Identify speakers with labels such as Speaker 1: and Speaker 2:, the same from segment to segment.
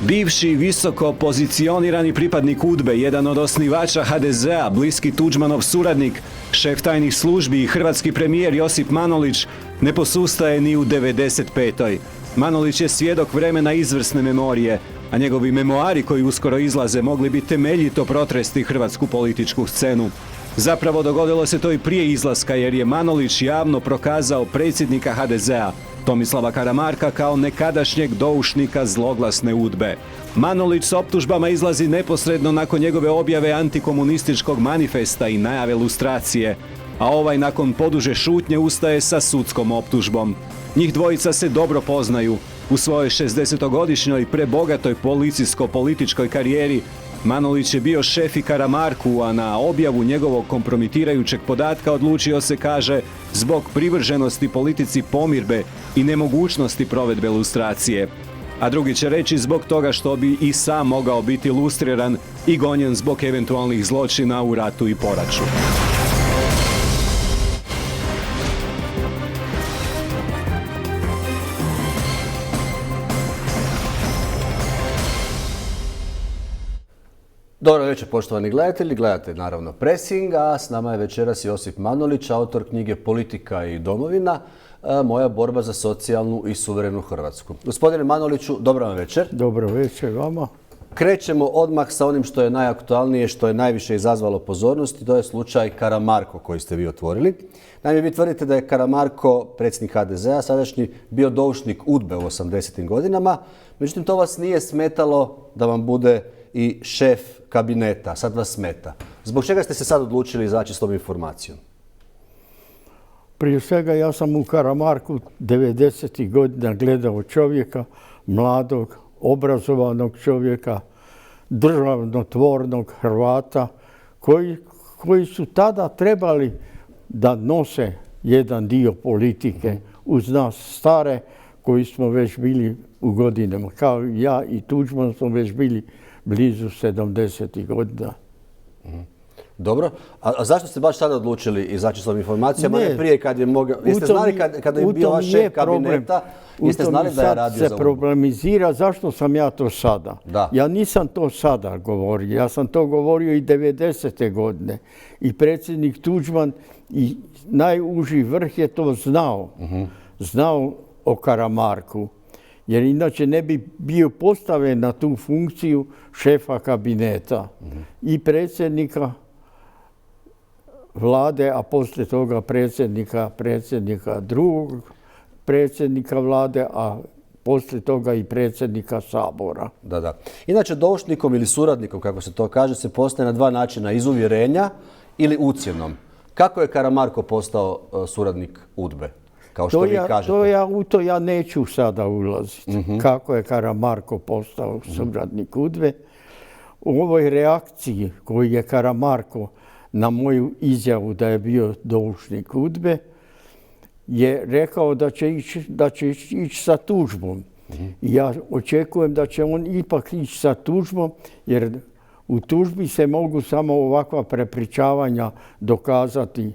Speaker 1: Bivši visoko pozicionirani pripadnik UDBE, jedan od osnivača HDZ-a, bliski Tuđmanov suradnik, šef tajnih službi i hrvatski premijer Josip Manolić ne posustaje ni u 95. Manolić je svjedok vremena izvrsne memorije, a njegovi memoari koji uskoro izlaze mogli bi temeljito protresti hrvatsku političku scenu. Zapravo dogodilo se to i prije izlaska jer je Manolić javno prokazao predsjednika HDZ-a, Tomislava Karamarka, kao nekadašnjeg doušnika zloglasne UDBE. Manolić s optužbama izlazi neposredno nakon njegove objave antikomunističkog manifesta i najave lustracije, a ovaj nakon poduže šutnje ustaje sa sudskom optužbom. Njih dvojica se dobro poznaju. U svojoj 60-godišnjoj prebogatoj policijsko-političkoj karijeri Manolić je bio šef i Karamarku, a na objavu njegovog kompromitirajućeg podatka odlučio se, kaže, zbog privrženosti politici pomirbe i nemogućnosti provedbe lustracije. A drugi će reći zbog toga što bi i sam mogao biti lustriran i gonjen zbog eventualnih zločina u ratu i poraču.
Speaker 2: Dobro večer, poštovani gledatelji. Gledate naravno Pressing, a s nama je večeras Josip Manolić, autor knjige Politika i domovina, moja borba za socijalnu i suverenu Hrvatsku. Gospodine Manoliću, dobro vam večer.
Speaker 3: Dobro večer vama.
Speaker 2: Krećemo odmah sa onim što je najaktualnije, što je najviše izazvalo pozornost, i to je slučaj Karamarko koji ste vi otvorili. Naime, vi tvrdite da je Karamarko, predsjednik HDZ-a, sadašnji, bio doušnik UDBE u 80. godinama. Međutim, to vas nije smetalo da vam bude i šef kabineta. Sad vas smeta. Zbog čega ste se sad odlučili izaći s tom informacijom?
Speaker 3: Prije svega ja sam u Karamarku 90. godina gledao čovjeka, mladog, obrazovanog čovjeka, državnotvornog Hrvata, koji su tada trebali da nose jedan dio politike uz nas stare, koji smo već bili u godinama. Kao ja i Tuđman smo već bili blizu 70. godina.
Speaker 2: Dobro. A zašto ste baš sada odlučili izaći s ovom informacijama? Ne prije kad je mogao... Jeste znali kada je bio vaš šef kabineta, jeste znali da je radio za UDBU?
Speaker 3: Se problemizira zašto sam ja to sada.
Speaker 2: Da.
Speaker 3: Ja nisam to sada govorio. Ja sam to govorio i 90. godine. I predsjednik Tuđman i najuži vrh je to znao. Znao o Karamarku. Jer inače ne bi bio postavljen na tu funkciju šefa kabineta i predsjednika vlade, a poslije toga predsjednika drugog predsjednika vlade, a poslije toga i predsjednika Sabora.
Speaker 2: Da. Inače, doušnikom ili suradnikom, kako se to kaže, se postaje na dva načina: iz uvjerenja ili ucjenom. Kako je Karamarko postao suradnik UDBE? Kao što vi kažete.
Speaker 3: U to ja neću sada ulaziti. Kako je Karamarko postao suradnik UDBE. U ovoj reakciji koju je Karamarko na moju izjavu da je bio doušnik UDBE je rekao da će ići sa tužbom. Ja očekujem da će on ipak ići sa tužbom, jer u tužbi se mogu samo ovakva prepričavanja dokazati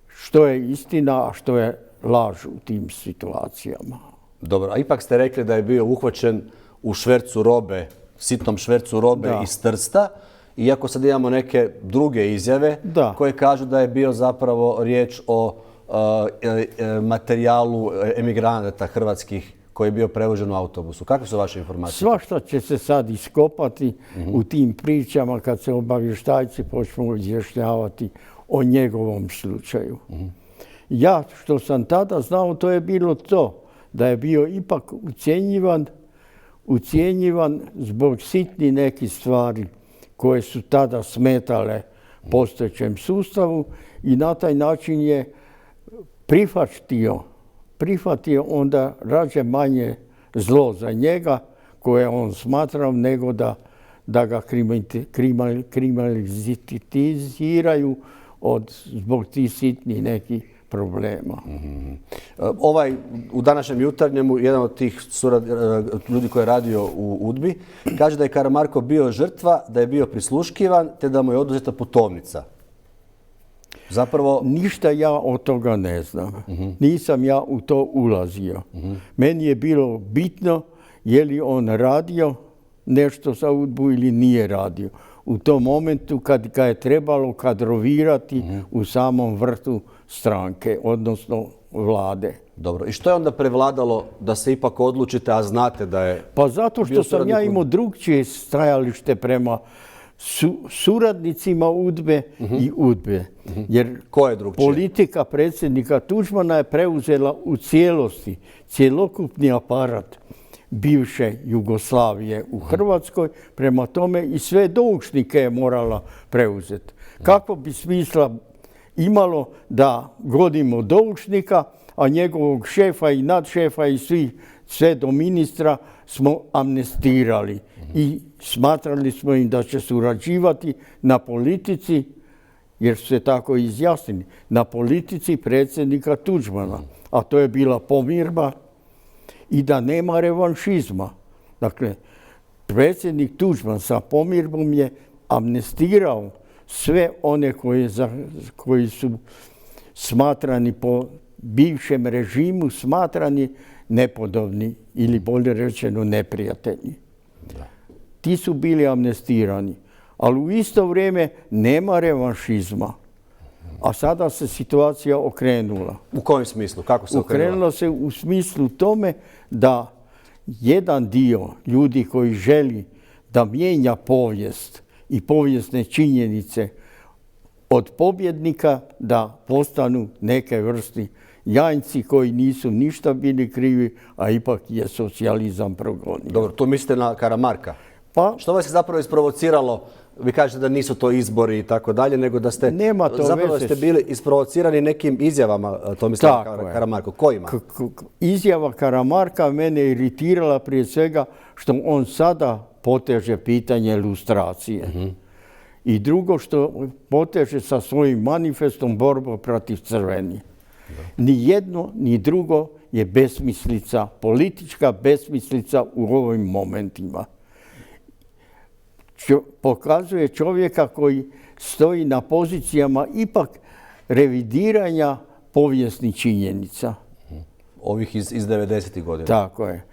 Speaker 3: što je istina, a što je laž u tim situacijama.
Speaker 2: Dobro, a ipak ste rekli da je bio uhvaćen u švercu robe, sitnom švercu robe iz Trsta, iako sad imamo neke druge izjave koje kažu da je bio zapravo riječ o materijalu emigranata hrvatskih koji je bio prevožen u autobusu. Kakve su vaše informacije?
Speaker 3: Svašta će se sad iskopati u tim pričama kad se obavještajci počnu izjašnjavati o njegovom slučaju. Ja što sam tada znao, to je bilo to, da je bio ipak ucjenjivan zbog sitnih nekih stvari koje su tada smetale postojećem sustavu, i na taj način je prihvatio onda rađe manje zlo za njega koje on smatrao, nego da ga kriminaliziraju zbog tih sitnih nekih problema.
Speaker 2: U današnjem Jutarnjemu jedan od tih ljudi koji je radio u UDBI kaže da je Karamarko bio žrtva, da je bio prisluškivan te da mu je oduzeta putovnica. Zapravo...
Speaker 3: Ništa ja od toga ne znam. Nisam ja u to ulazio. Meni je bilo bitno je li on radio nešto za UDBU ili nije radio. U tom momentu kad ga je trebalo kadrovirati u samom vrhu stranke, odnosno vlade.
Speaker 2: Dobro. I što je onda prevladalo da se ipak odlučite, a znate da je...
Speaker 3: Pa zato što sam ja imao drugčije stajalište prema suradnicima UDBE i UDBE. Jer
Speaker 2: Ko je drugčije?
Speaker 3: politika predsjednika Tuđmana je preuzela u cijelosti cjelokupni aparat bivše Jugoslavije u Hrvatskoj, prema tome i sve doušnike je morala preuzeti. Kako bi smisla imalo da godimo doušnika, a njegovog šefa i nadšefa i sve do ministra smo amnestirali i smatrali smo im da će surađivati na politici, jer su se tako izjasnili, na politici predsjednika Tuđmana, a to je bila pomirba i da nema revanšizma. Dakle, predsjednik Tuđman sa pomirbom je amnestirao sve one koji su smatrani po bivšem režimu, smatrani nepodobni ili bolje rečeno neprijatelji. Ti su bili amnestirani, ali u isto vrijeme nema revanšizma. A sada se situacija okrenula.
Speaker 2: U kojem smislu? Kako se okrenula?
Speaker 3: Okrenula se u smislu tome da jedan dio ljudi koji želi da mijenja povijest i povijesne činjenice od pobjednika da postanu neke vrsti janjci koji nisu ništa bili krivi, a ipak je socijalizam progonio.
Speaker 2: Dobro, tu mislite na Karamarka.
Speaker 3: Pa,
Speaker 2: Što vas je zapravo isprovociralo? Vi kažete da nisu to izbori i tako dalje, nego da ste
Speaker 3: Nema to
Speaker 2: zapravo
Speaker 3: veze
Speaker 2: ste bili isprovocirani nekim izjavama Tomislava
Speaker 3: Tako je.
Speaker 2: Karamarka. Kojima?
Speaker 3: Izjava Karamarka mene iritirala prije svega što on sada poteže pitanje lustracije. I drugo što poteže sa svojim manifestom borbu protiv crvenih. Ni jedno, ni drugo je besmislica, politička besmislica u ovim momentima. Pokazuje čovjeka koji stoji na pozicijama ipak revidiranja povijesnih činjenica.
Speaker 2: Ovih iz 90. godina.
Speaker 3: Tako je.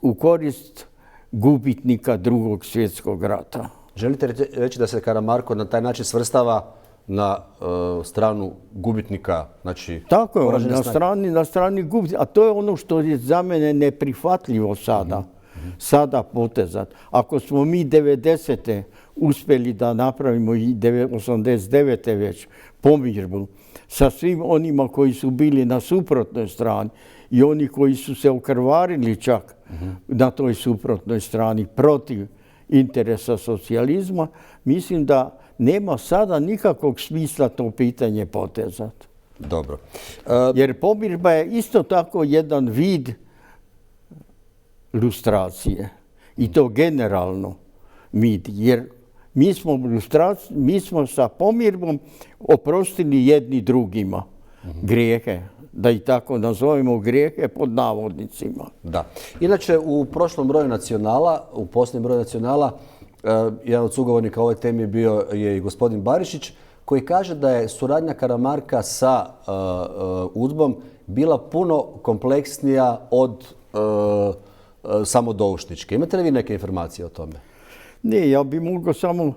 Speaker 3: U korist gubitnika Drugog svjetskog rata.
Speaker 2: Želite reći da se Karamarko na taj način svrstava na stranu gubitnika, znači...
Speaker 3: Tako je,
Speaker 2: poražene snage?
Speaker 3: na strani gubitnika. A to je ono što je za mene neprihvatljivo sada. Sada potezat. Ako smo mi 90. uspjeli da napravimo i 89. već pomirbu sa svim onima koji su bili na suprotnoj strani i oni koji su se okrvarili čak na toj suprotnoj strani protiv interesa socijalizma, mislim da nema sada nikakvog smisla to pitanje potezati.
Speaker 2: Dobro.
Speaker 3: Jer pomirba je isto tako jedan vid lustracije. I to generalno vid. Jer mi smo sa pomirbom oprostili jedni drugima grijehe. Da i tako nazovemo grijehe pod navodnicima.
Speaker 2: Da. Inače, u prošlom broju Nacionala, u posljednjem broju Nacionala, jedan od sugovornika ove teme bio je i gospodin Barišić, koji kaže da je suradnja Karamarka sa UDBom bila puno kompleksnija od samo doušničke. Imate li vi neke informacije o tome?
Speaker 3: Ne, ja bi mogao samo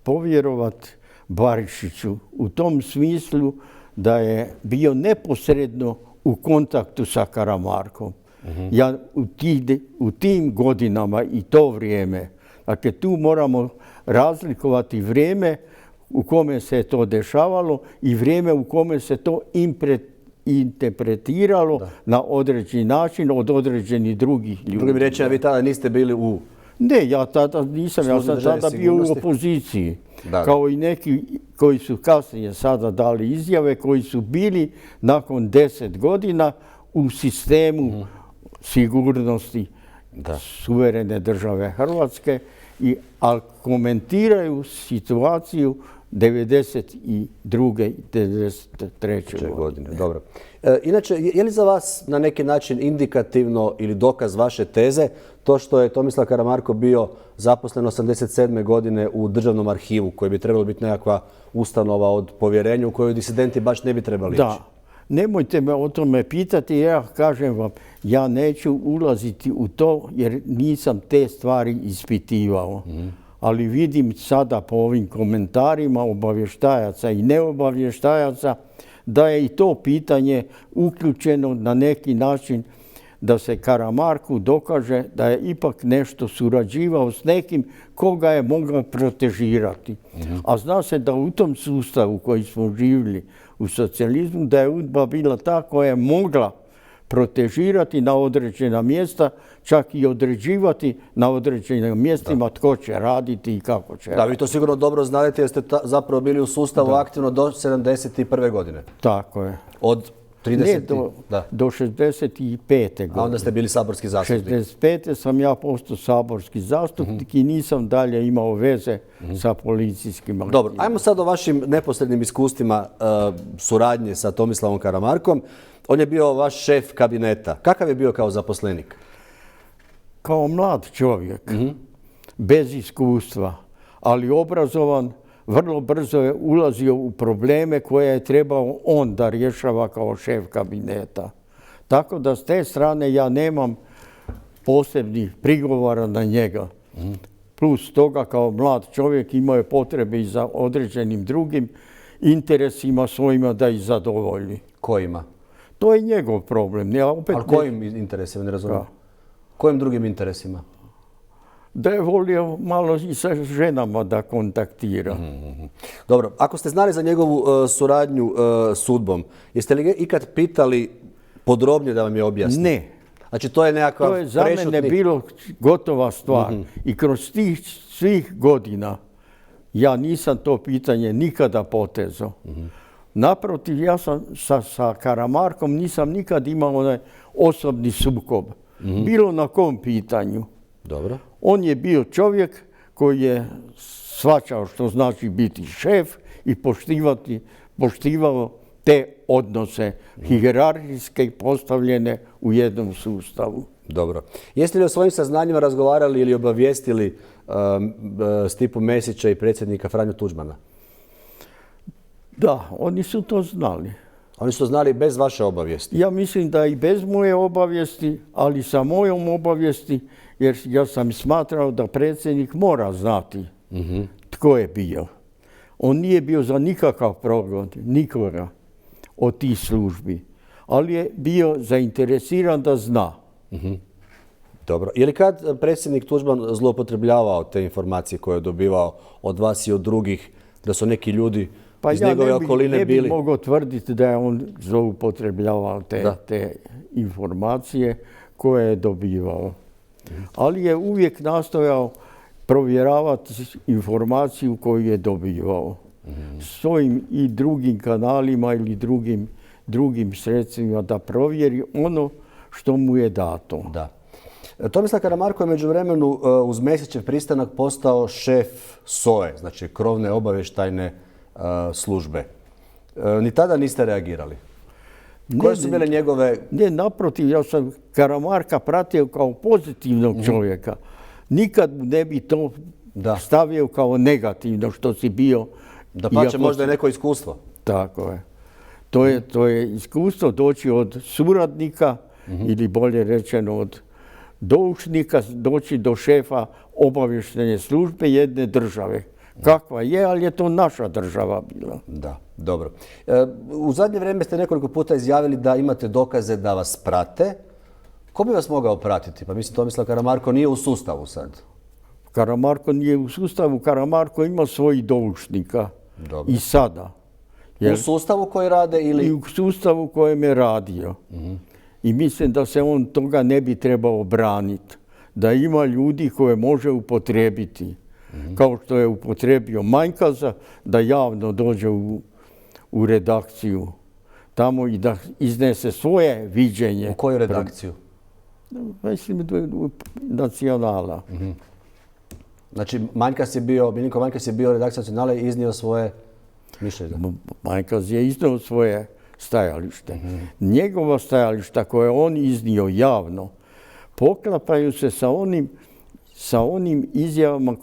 Speaker 3: povjerovat Barišiću u tom smislu da je bio neposredno u kontaktu sa Karamarkom. Ja u tim godinama i to vrijeme, dakle tu moramo razlikovati vrijeme u kome se je to dešavalo i vrijeme u kome se to interpretiralo na određeni način od određenih drugih ljudi.
Speaker 2: Drugim riječima, vi tada niste bili u...
Speaker 3: Ne, ja tada nisam, ja sam tada bio u opoziciji.
Speaker 2: Da.
Speaker 3: Kao i neki koji su kasnije sada dali izjave, koji su bili nakon 10 godina u sistemu sigurnosti suverene države Hrvatske, ali komentiraju situaciju 92. i 93. godine.
Speaker 2: Dobro. Inače, je li za vas na neki način indikativno ili dokaz vaše teze to što je Tomislav Karamarko bio zaposlen 87. godine u Državnom arhivu, koji bi trebalo biti nekakva ustanova od povjerenja u kojoj disidenti baš ne bi trebali ići?
Speaker 3: Nemojte me o tome pitati, ja kažem vam, ja neću ulaziti u to jer nisam te stvari ispitivao. Ali vidim sada po ovim komentarima obavještajaca i neobavještajaca da je i to pitanje uključeno na neki način da se Karamarku dokaže da je ipak nešto surađivao s nekim koga je mogao protežirati. A zna se da u tom sustavu koji smo živjeli u socijalizmu, da je UDBA bila ta koja je mogla protežirati na određena mjesta, čak i određivati na određenim mjestima tko će raditi i kako će raditi.
Speaker 2: Da, vi to sigurno dobro znate jer ste zapravo bili u sustavu aktivno do 71. godine.
Speaker 3: Tako je.
Speaker 2: Od 30.
Speaker 3: Ne, do 65. godine.
Speaker 2: A onda ste bili saborski zastupnik.
Speaker 3: 65. sam ja postao saborski zastupnik i nisam dalje imao veze sa policijskim aktivima.
Speaker 2: Dobro, ajmo sad o vašim neposrednim iskustvima suradnje sa Tomislavom Karamarkom. On je bio vaš šef kabineta. Kakav je bio kao zaposlenik?
Speaker 3: Kao mlad čovjek, bez iskustva, ali obrazovan, vrlo brzo je ulazio u probleme koje je trebao on da rješava kao šef kabineta. Tako da s te strane ja nemam posebnih prigovora na njega. Plus toga kao mlad čovjek imao je potrebe i za određenim drugim interesima svojima da ih zadovolji.
Speaker 2: Kojima?
Speaker 3: To je njegov problem.
Speaker 2: Ali kojim interesima, ne razumijem? Kojim drugim interesima?
Speaker 3: Da je volio malo i sa ženama da kontaktira.
Speaker 2: Dobro, ako ste znali za njegovu suradnju s UDBom, jeste li ikad pitali podrobnije da vam je objasni?
Speaker 3: Ne.
Speaker 2: Znači to je nekakav
Speaker 3: prešutni... To je za mene bilo gotova stvar. I kroz tih svih godina ja nisam to pitanje nikada potezao. Naprotiv, ja sam sa Karamarkom nisam nikad imao onaj osobni sukob. Bilo na kom pitanju.
Speaker 2: Dobro.
Speaker 3: On je bio čovjek koji je shvaćao što znači biti šef i poštivao te odnose hijerarhijske postavljene u jednom sustavu.
Speaker 2: Dobro. Jeste li o svojim saznanjima razgovarali ili obavijestili Stipu Mesića i predsjednika Franju Tuđmana?
Speaker 3: Da, oni su to znali.
Speaker 2: Oni su to znali bez vaše obavijesti?
Speaker 3: Ja mislim da i bez moje obavijesti, ali sa mojom obavijesti, jer ja sam smatrao da predsjednik mora znati tko je bio. On nije bio za nikakav progon, nikoga od tih službi, ali je bio zainteresiran da zna.
Speaker 2: Dobro. Je li kad predsjednik Tuđman zloupotrebljavao te informacije koje je dobivao od vas i od drugih, da su neki ljudi iz njegove okoline bili?
Speaker 3: Ne bih mogao tvrditi da je on zloupotrebljavao te informacije koje je dobivao. Ali je uvijek nastojao provjeravati informaciju koju je dobivao. Svojim i drugim kanalima ili drugim sredstvima da provjeri ono što mu je dato.
Speaker 2: Da. Tomislav Karamarko je međuvremenu uz Mesićev pristanak postao šef SOA-e, znači krovne obavještajne službe. Ni tada niste reagirali? Koje su bile njegove...
Speaker 3: Ne, naprotiv, ja sam Karamarka pratio kao pozitivnog čovjeka. Nikad ne bi to stavio kao negativno što si bio.
Speaker 2: Da pače možda je neko iskustvo.
Speaker 3: Tako je. To je iskustvo doći od suradnika ili bolje rečeno od doušnika, doći do šefa obavještajne službe jedne države. Kakva je, ali je to naša država bila.
Speaker 2: Da, dobro. U zadnje vrijeme ste nekoliko puta izjavili da imate dokaze da vas prate. Ko bi vas mogao pratiti? Pa mislim, Tomislav Karamarko nije u sustavu sad.
Speaker 3: Karamarko nije u sustavu. Karamarko ima svojih doušnika.
Speaker 2: Dobro.
Speaker 3: I sada.
Speaker 2: U sustavu koji rade ili...
Speaker 3: I u sustavu kojem je radio. I mislim da se on toga ne bi trebao braniti. Da ima ljudi koje može upotrijebiti. Kao što je upotrijebio Manjkaza, da javno dođe u redakciju tamo i da iznese svoje viđenje.
Speaker 2: U koju redakciju?
Speaker 3: Mislim, Nacionala.
Speaker 2: Znači, Miljenko Manjkaz je bio redakcija Nacionala i iznio svoje mišljenje?
Speaker 3: Manjkaz je iznio svoje stajalište. Njegova stajališta koje on iznio javno poklapaju se sa onim izjavama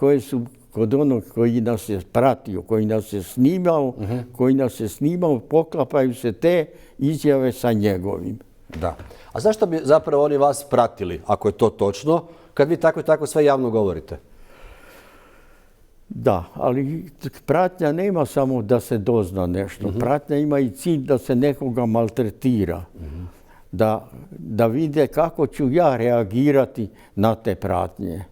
Speaker 3: kod onog koji nas je pratio, koji nas je snimao, poklapaju se te izjave sa njegovim.
Speaker 2: Da. A zašto bi zapravo oni vas pratili, ako je to točno, kad vi tako i tako sve javno govorite?
Speaker 3: Da, ali pratnja nema samo da se dozna nešto. Pratnja ima i cilj da se nekoga maltretira. Da vide kako ću ja reagirati na te pratnje.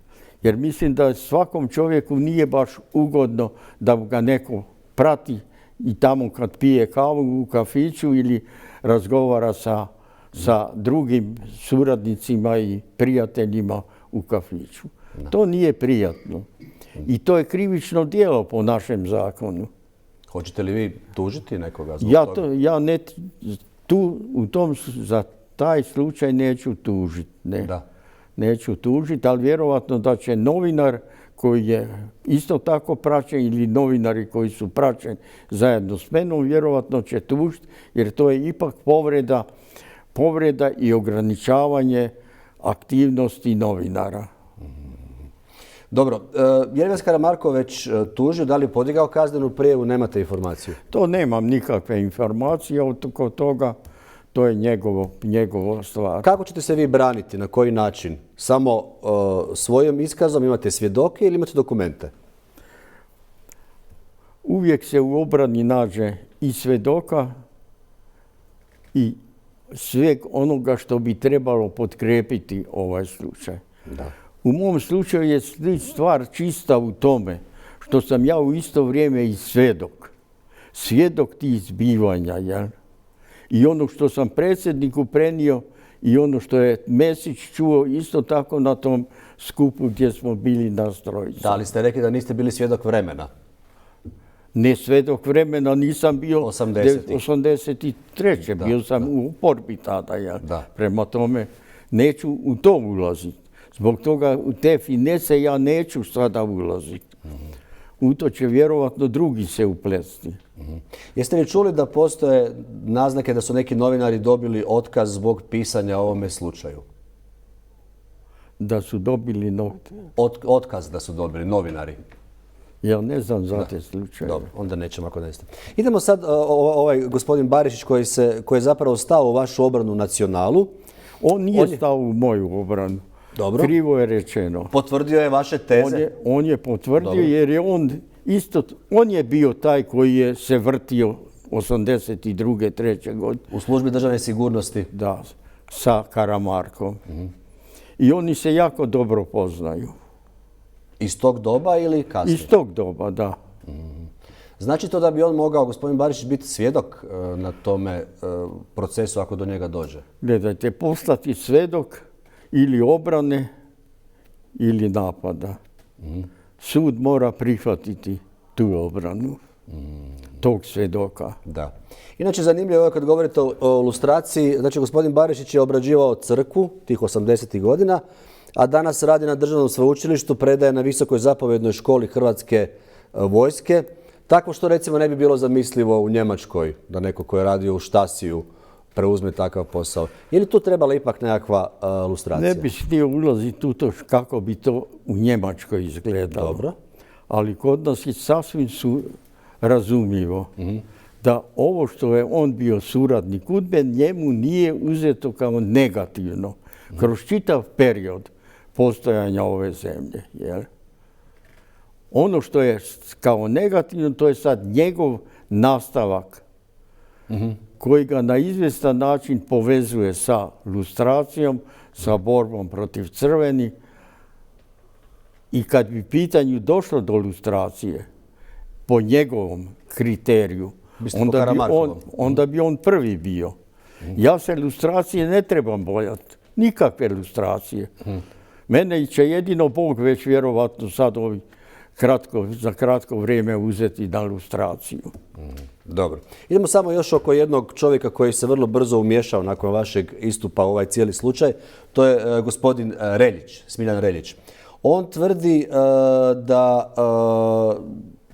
Speaker 3: Jer mislim da svakom čovjeku nije baš ugodno da ga neko prati i tamo kad pije kavu u kafiću ili razgovara sa drugim suradnicima i prijateljima u kafiću. To nije prijatno. I to je krivično djelo po našem zakonu.
Speaker 2: Hoćete li vi tužiti nekoga zbog toga?
Speaker 3: Ja ne, za taj slučaj neću tužiti. Ne.
Speaker 2: Da.
Speaker 3: Neću tužiti, ali vjerovatno da će novinar koji je isto tako praćen ili novinari koji su praćeni zajedno s menom, vjerovatno će tužiti, jer to je ipak povreda i ograničavanje aktivnosti novinara.
Speaker 2: Dobro, je li vas Karamarko već tužio, da li je podigao kaznenu prijavu, nemate informaciju?
Speaker 3: To nemam nikakve informacije oko toga, to je njegovo stvar.
Speaker 2: Kako ćete se vi braniti, na koji način? Samo svojim iskazom imate svjedoke ili imate dokumente?
Speaker 3: Uvijek se u obrani nađe i svjedoka i sveg onoga što bi trebalo potkrijepiti ovaj slučaj.
Speaker 2: Da.
Speaker 3: U mom slučaju je stvar čista u tome što sam ja u isto vrijeme i svjedok. Svjedok tih zbivanja, jel? I ono što sam predsjedniku prenio i ono što je Mesić čuo isto tako na tom skupu gdje smo bili nas trojica.
Speaker 2: Da, ali ste rekli da niste bili svjedok vremena.
Speaker 3: Ne svjedok vremena, nisam bio
Speaker 2: 80-ih.
Speaker 3: 83. Bio sam u oporbi tada, jel?
Speaker 2: Da.
Speaker 3: Prema tome neću u to ulaziti. Zbog toga u te finese ja neću sada ulaziti. U to će vjerovatno drugi se uplesti.
Speaker 2: Jeste li čuli da postoje naznake da su neki novinari dobili otkaz zbog pisanja o ovome slučaju?
Speaker 3: Da su dobili
Speaker 2: Otkaz da su dobili novinari.
Speaker 3: Ja ne znam za te slučaje.
Speaker 2: Dobro, onda nećemo ako neste. Idemo sad, ovaj gospodin Barišić koji je zapravo stao u vašu obranu Nacionalu.
Speaker 3: On nije stao u moju obranu.
Speaker 2: Dobro.
Speaker 3: Krivo je rečeno.
Speaker 2: Potvrdio je vaše teze?
Speaker 3: On je potvrdio jer je on je bio taj koji je se vrtio 82. 3. godine.
Speaker 2: U službi državne sigurnosti?
Speaker 3: Da, sa Karamarkom. I oni se jako dobro poznaju.
Speaker 2: Iz tog doba ili kasnije?
Speaker 3: Iz tog doba, da.
Speaker 2: Znači to da bi on mogao, gospodin Barišić, biti svjedok na tome procesu ako do njega dođe?
Speaker 3: Gledajte, postati svjedok ili obrane ili napada. Sud mora prihvatiti tu obranu tog svjedoka.
Speaker 2: Da. Inače, zanimljivo je kad govorite o lustraciji, znači gospodin Barišić je obrađivao crkvu tih 80. godina, a danas radi na državnom sveučilištu, predaje na Visokoj zapovjednoj školi Hrvatske vojske, tako što recimo ne bi bilo zamislivo u Njemačkoj da neko ko je radio u Štasiju preuzme takav posao. Je li tu trebala ipak nekakva lustracija?
Speaker 3: Ne bih htio ulaziti u to kako bi to u Njemačkoj izgledalo.
Speaker 2: Dobro.
Speaker 3: Ali kod nas je sasvim razumljivo da ovo što je on bio suradnik UDBE njemu nije uzeto kao negativno kroz čitav period postojanja ove zemlje. Jel? Ono što je kao negativno, to je sad njegov nastavak koji ga na izvjestan način povezuje sa lustracijom, sa borbom protiv crvenih. I kad bi pitanju došlo do lustracije, po njegovom kriteriju, onda bi on prvi bio. Ja se lustracije ne trebam bojati, nikakve lustracije. Mene će jedino Bog već vjerovatno sad za kratko vrijeme uzeti na lustraciju.
Speaker 2: Dobro. Idemo samo još oko jednog čovjeka koji se vrlo brzo umiješao nakon vašeg istupa u ovaj cijeli slučaj. To je gospodin Reljić, Smiljan Reljić. On tvrdi da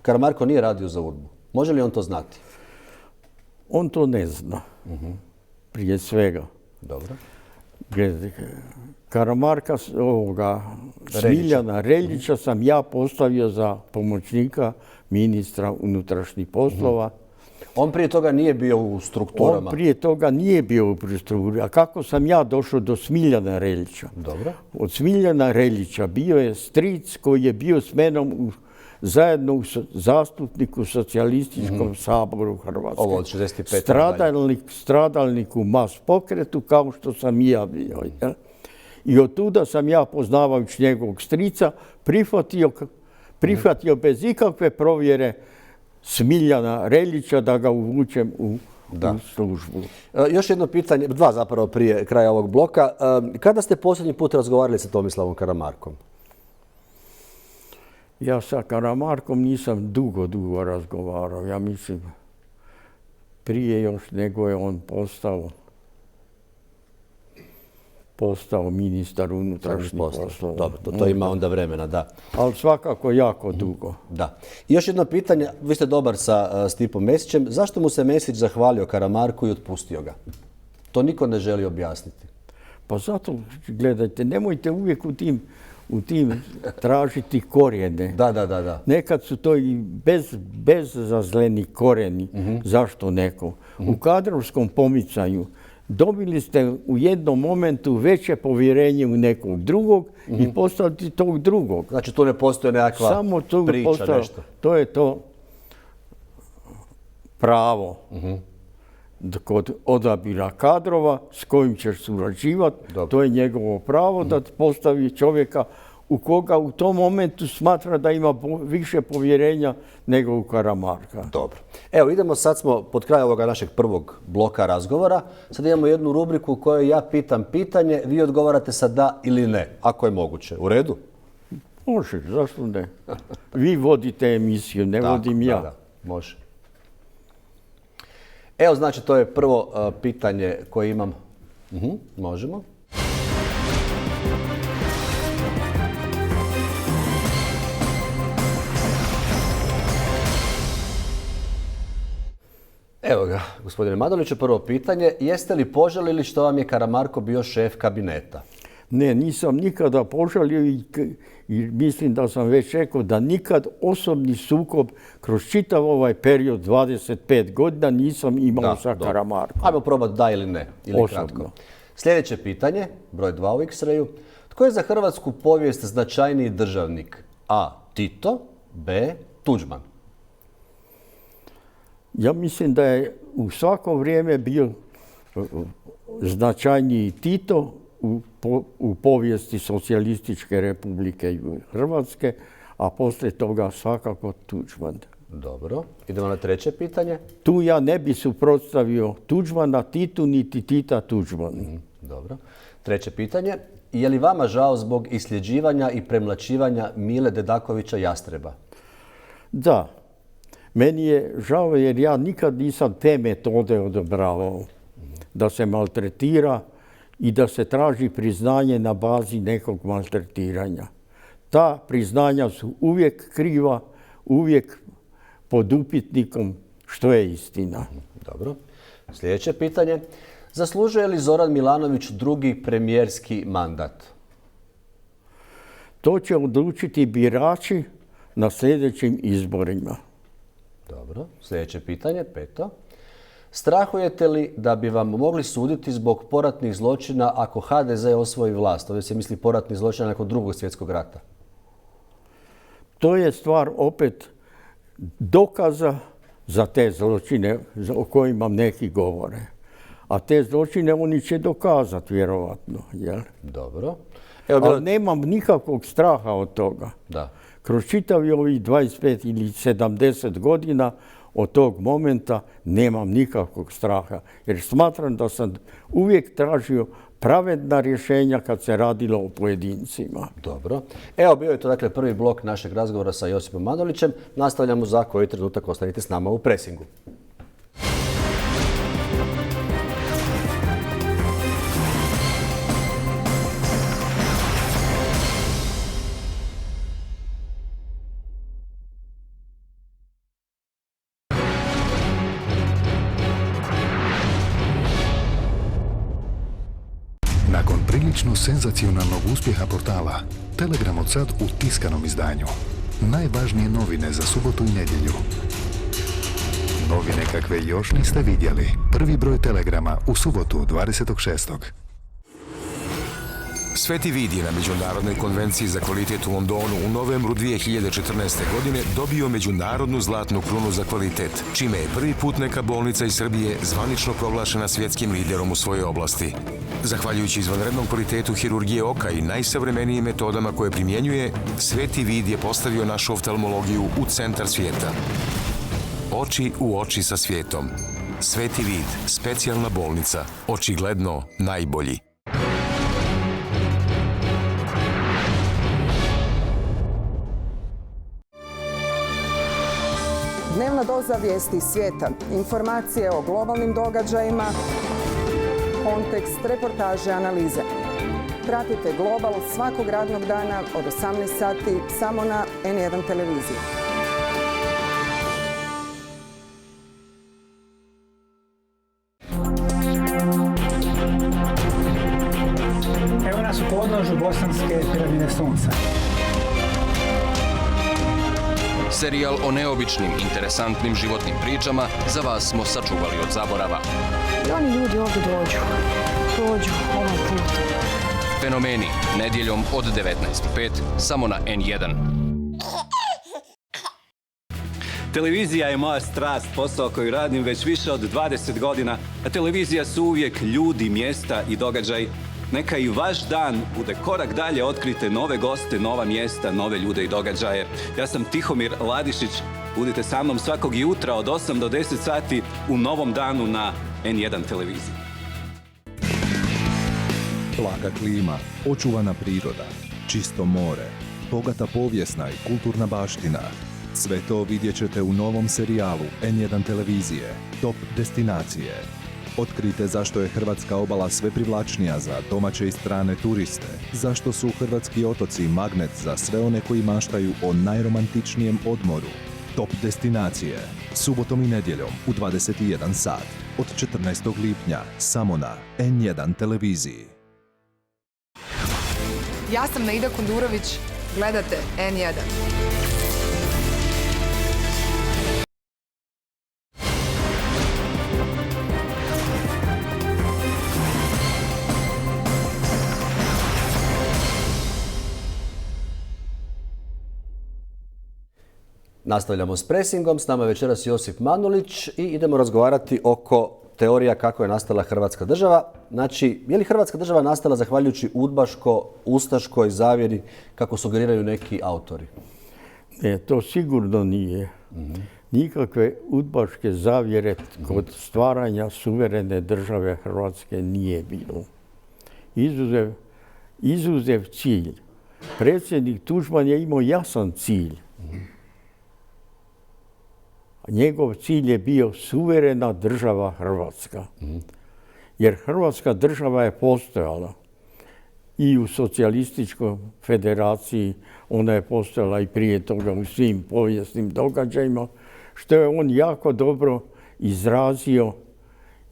Speaker 2: Karamarko nije radio za UDBU. Može li on to znati?
Speaker 3: On to ne zna. Prije svega.
Speaker 2: Dobro.
Speaker 3: Karamarka, Smiljana Reljića sam ja postavio za pomoćnika ministra unutrašnjih poslova.
Speaker 2: On prije toga nije bio u strukturama.
Speaker 3: On prije toga nije bio u strukturi. A kako sam ja došao do Smiljana Reljića?
Speaker 2: Dobro.
Speaker 3: Od Smiljana Reljića bio je stric koji je bio s menom zajedno u zastupniku socijalističkom saboru Hrvatske.
Speaker 2: Ovo od 65.
Speaker 3: Stradalnik u mas pokretu, kao što sam i ja bio. Ja? I od tuda sam ja, poznavajući njegovog strica, prihvatio bez ikakve provjere Smiljana Reljića da ga uvučem u službu.
Speaker 2: Još jedno pitanje, dva zapravo prije kraja ovog bloka. Kada ste posljednji put razgovarali sa Tomislavom Karamarkom?
Speaker 3: Ja sa Karamarkom nisam dugo razgovarao. Ja mislim, prije još nego je on postao ministar unutrašnjih poslova.
Speaker 2: Dobro, to ima onda vremena, da.
Speaker 3: Ali svakako jako dugo.
Speaker 2: Da. I još jedno pitanje, vi ste dobar sa Stipom Mesićem. Zašto mu se Mesić zahvalio Karamarku i otpustio ga? To niko ne želi objasniti.
Speaker 3: Pa zato, gledajte, nemojte uvijek u tim tražiti korijene.
Speaker 2: Da.
Speaker 3: Nekad su to i bezazleni korijeni. Zašto neko? U kadrovskom pomicanju dobili ste u jednom momentu veće povjerenje u nekog drugog i postaviti tog drugog.
Speaker 2: Znači tu ne postoje nekakva
Speaker 3: samo tu
Speaker 2: priča, nešto.
Speaker 3: To je to pravo kod odabira kadrova s kojim ćeš surađivati. To je njegovo pravo da postavi čovjeka u koga u tom momentu smatra da ima više povjerenja nego u Karamarka.
Speaker 2: Dobro. Evo, idemo, sad smo pod kraj ovoga našeg prvog bloka razgovora. Sad imamo jednu rubriku u kojoj ja pitam pitanje, vi odgovarate sa da ili ne, ako je moguće. U redu?
Speaker 3: Može, zašto ne? Vi vodite emisiju, ne vodim ja.
Speaker 2: Da, može. Evo, znači, to je prvo pitanje koje imam. Možemo. Evo ga, gospodine Manoliću, prvo pitanje. Jeste li požalili što vam je Karamarko bio šef kabineta?
Speaker 3: Ne, nisam nikada požalio i mislim da sam već rekao da nikad osobni sukob kroz čitav ovaj period 25 godina nisam imao sa Karamarkom.
Speaker 2: Ajmo probati da ili ne, ili kratko. Sljedeće pitanje, broj 2 u X-rayu. Tko je za hrvatsku povijest značajniji državnik? A. Tito, B. Tuđman.
Speaker 3: Ja mislim da je u svako vrijeme bio značajniji Tito u povijesti Socijalističke Republike Hrvatske, a poslije toga svakako Tuđman.
Speaker 2: Dobro. Idemo na treće pitanje.
Speaker 3: Tu ja ne bi suprotstavio Tuđmana Titu, niti Tita Tuđmanu.
Speaker 2: Dobro. Treće pitanje. Je li vama žao zbog isljeđivanja i premlaćivanja Mile Dedakovića Jastreba?
Speaker 3: Da. Meni je žao jer ja nikad nisam te metode odobravao. Da se maltretira i da se traži priznanje na bazi nekog maltretiranja. Ta priznanja su uvijek kriva, uvijek pod upitnikom što je istina.
Speaker 2: Dobro. Sljedeće pitanje. Zaslužuje li Zoran Milanović drugi premijerski mandat?
Speaker 3: To će odlučiti birači na sljedećim izborima.
Speaker 2: Dobro. Sljedeće pitanje, 5. Strahujete li da bi vam mogli suditi zbog poratnih zločina ako HDZ osvoji vlast? Ovdje se misli poratni zločina nakon Drugog svjetskog rata.
Speaker 3: To je stvar opet dokaza za te zločine o kojima neki govore. A te zločine oni će dokazati, vjerovatno. Jel?
Speaker 2: Dobro.
Speaker 3: Ali nemam nikakvog straha od toga.
Speaker 2: Da.
Speaker 3: Kroz čitavi ovih 25 ili 70 godina od tog momenta nemam nikakvog straha. Jer smatram da sam uvijek tražio pravedna rješenja kad se radilo o pojedincima.
Speaker 2: Dobro. Evo, bio je to dakle prvi blok našeg razgovora sa Josipom Manolićem. Nastavljamo za koji trenutak. Ostanite s nama u presingu.
Speaker 4: Tipično senzacionalnog uspjeha portala, Telegram od sad u tiskanom izdanju. Najvažnije novine za subotu i nedjelju. Novine kakve još niste vidjeli. Prvi broj Telegrama u subotu 26.
Speaker 5: Sveti Vid je na Međunarodnoj konvenciji za kvalitet u Londonu u novembru 2014. godine dobio Međunarodnu zlatnu krunu za kvalitet, čime je prvi put neka bolnica iz Srbije zvanično proglašena svjetskim liderom u svojoj oblasti. Zahvaljujući izvanrednom kvalitetu hirurgije oka i najsavremenijim metodama koje primjenjuje, Sveti Vid je postavio našu oftalmologiju u centar svijeta. Oči u oči sa svijetom. Sveti Vid, specijalna bolnica, očigledno najbolji.
Speaker 6: Dnevna doza vijesti svijeta, informacije o globalnim događajima, kontekst, reportaže, analize. Pratite Global svakog radnog dana od 18 sati samo na N1 televiziji.
Speaker 7: Evo nas u podnožju Bosanske piramide Sunca.
Speaker 8: Serijal o neobičnim, interesantnim životnim pričama za vas smo sačuvali od zaborava.
Speaker 9: I oni ljudi ovdje dođu ovaj put.
Speaker 8: Fenomeni, nedjeljom od 19:05, samo na N1.
Speaker 1: Televizija je moja strast, posao koji radim već više od 20 godina, a televizija su uvijek ljudi, mjesta i događaj. Neka i vaš dan bude korak dalje, otkrite nove goste, nova mjesta, nove ljude i događaje. Ja sam Tihomir Ladišić, budite sa mnom svakog jutra od 8 do 10 sati u Novom danu na N1 televiziji.
Speaker 10: Blaga klima, očuvana priroda, čisto more, bogata povijesna i kulturna baština. Sve to vidjet ćete u novom serijalu N1 televizije, Top destinacije. Otkrite zašto je hrvatska obala sve privlačnija za domaće i strane turiste, zašto su hrvatski otoci magnet za sve one koji maštaju o najromantičnijem odmoru. Top destinacije, subotom i nedjeljom u 21 sat, od 14. lipnja, samo na N1 televiziji.
Speaker 9: Ja sam Naida Kundurović, gledate N1.
Speaker 2: Nastavljamo s presingom, s nama je večeras Josip Manolić i idemo razgovarati oko teorija kako je nastala Hrvatska država. Znači, je li Hrvatska država nastala zahvaljujući udbaško-ustaškoj zavjeri kako sugeriraju neki autori?
Speaker 3: Ne, to sigurno nije. Nikakve udbaške zavjere kod stvaranja suverene države Hrvatske nije bilo. Izuzev cilj. Predsjednik Tuđman je imao jasan cilj. Njegov cilj je bio suverena država Hrvatska. Jer Hrvatska država je postojala i u socijalističkoj federaciji, ona je postojala i prije toga u svim povijesnim događajima, što je on jako dobro izrazio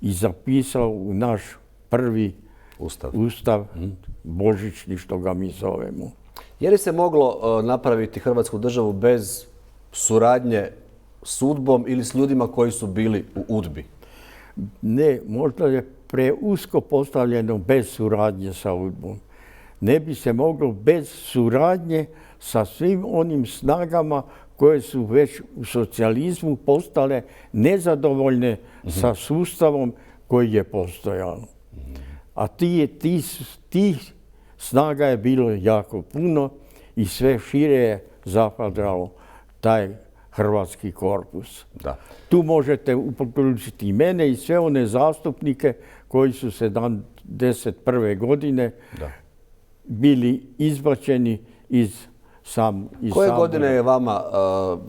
Speaker 3: i zapisao u naš prvi ustav božićni, što ga mi zovemo.
Speaker 2: Je li se moglo napraviti Hrvatsku državu bez suradnje s UDBom ili s ljudima koji su bili u UDBi?
Speaker 3: Ne, možda je preusko postavljeno bez suradnje sa UDBom. Ne bi se moglo bez suradnje sa svim onim snagama koje su već u socijalizmu postale nezadovoljne sa sustavom koji je postojao. A tih snaga je bilo jako puno i sve šire je zapadao taj hrvatski korpus.
Speaker 2: Da.
Speaker 3: Tu možete uključiti i mene i sve one zastupnike koji su 71. godine bili izbačeni iz
Speaker 2: Koje godine je vama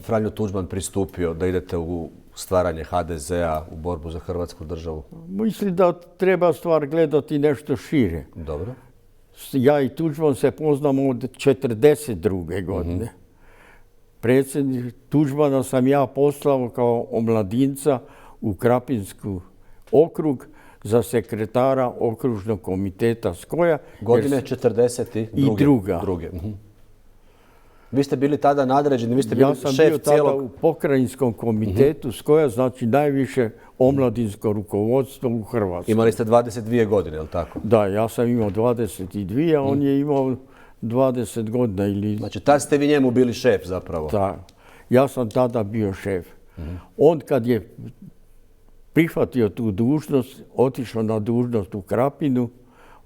Speaker 2: Franjo Tuđman pristupio da idete u stvaranje HDZ-a, u borbu za Hrvatsku državu?
Speaker 3: Mislim da treba stvar gledati nešto šire.
Speaker 2: Dobro.
Speaker 3: Ja i Tuđman se poznamo od 1942. godine. Predsjednik Tuđmana sam ja poslao kao omladinca u Krapinsku okrug za sekretara okružnog komiteta Skoja.
Speaker 2: Godine 42.
Speaker 3: I druga.
Speaker 2: Vi ste bili tada nadređeni, vi ste bili šef cijelog...
Speaker 3: Ja sam bio tada u pokrajinskom komitetu Skoja, znači najviše omladinsko rukovodstvo u Hrvatskoj.
Speaker 2: Imali ste 22 godine, je li tako?
Speaker 3: Da, ja sam imao 22, a on je imao 20 godina ili...
Speaker 2: Znači, tad ste vi njemu bili šef zapravo?
Speaker 3: Da, ja sam tada bio šef. On kad je prihvatio tu dužnost, otišao na dužnost u Krapinu,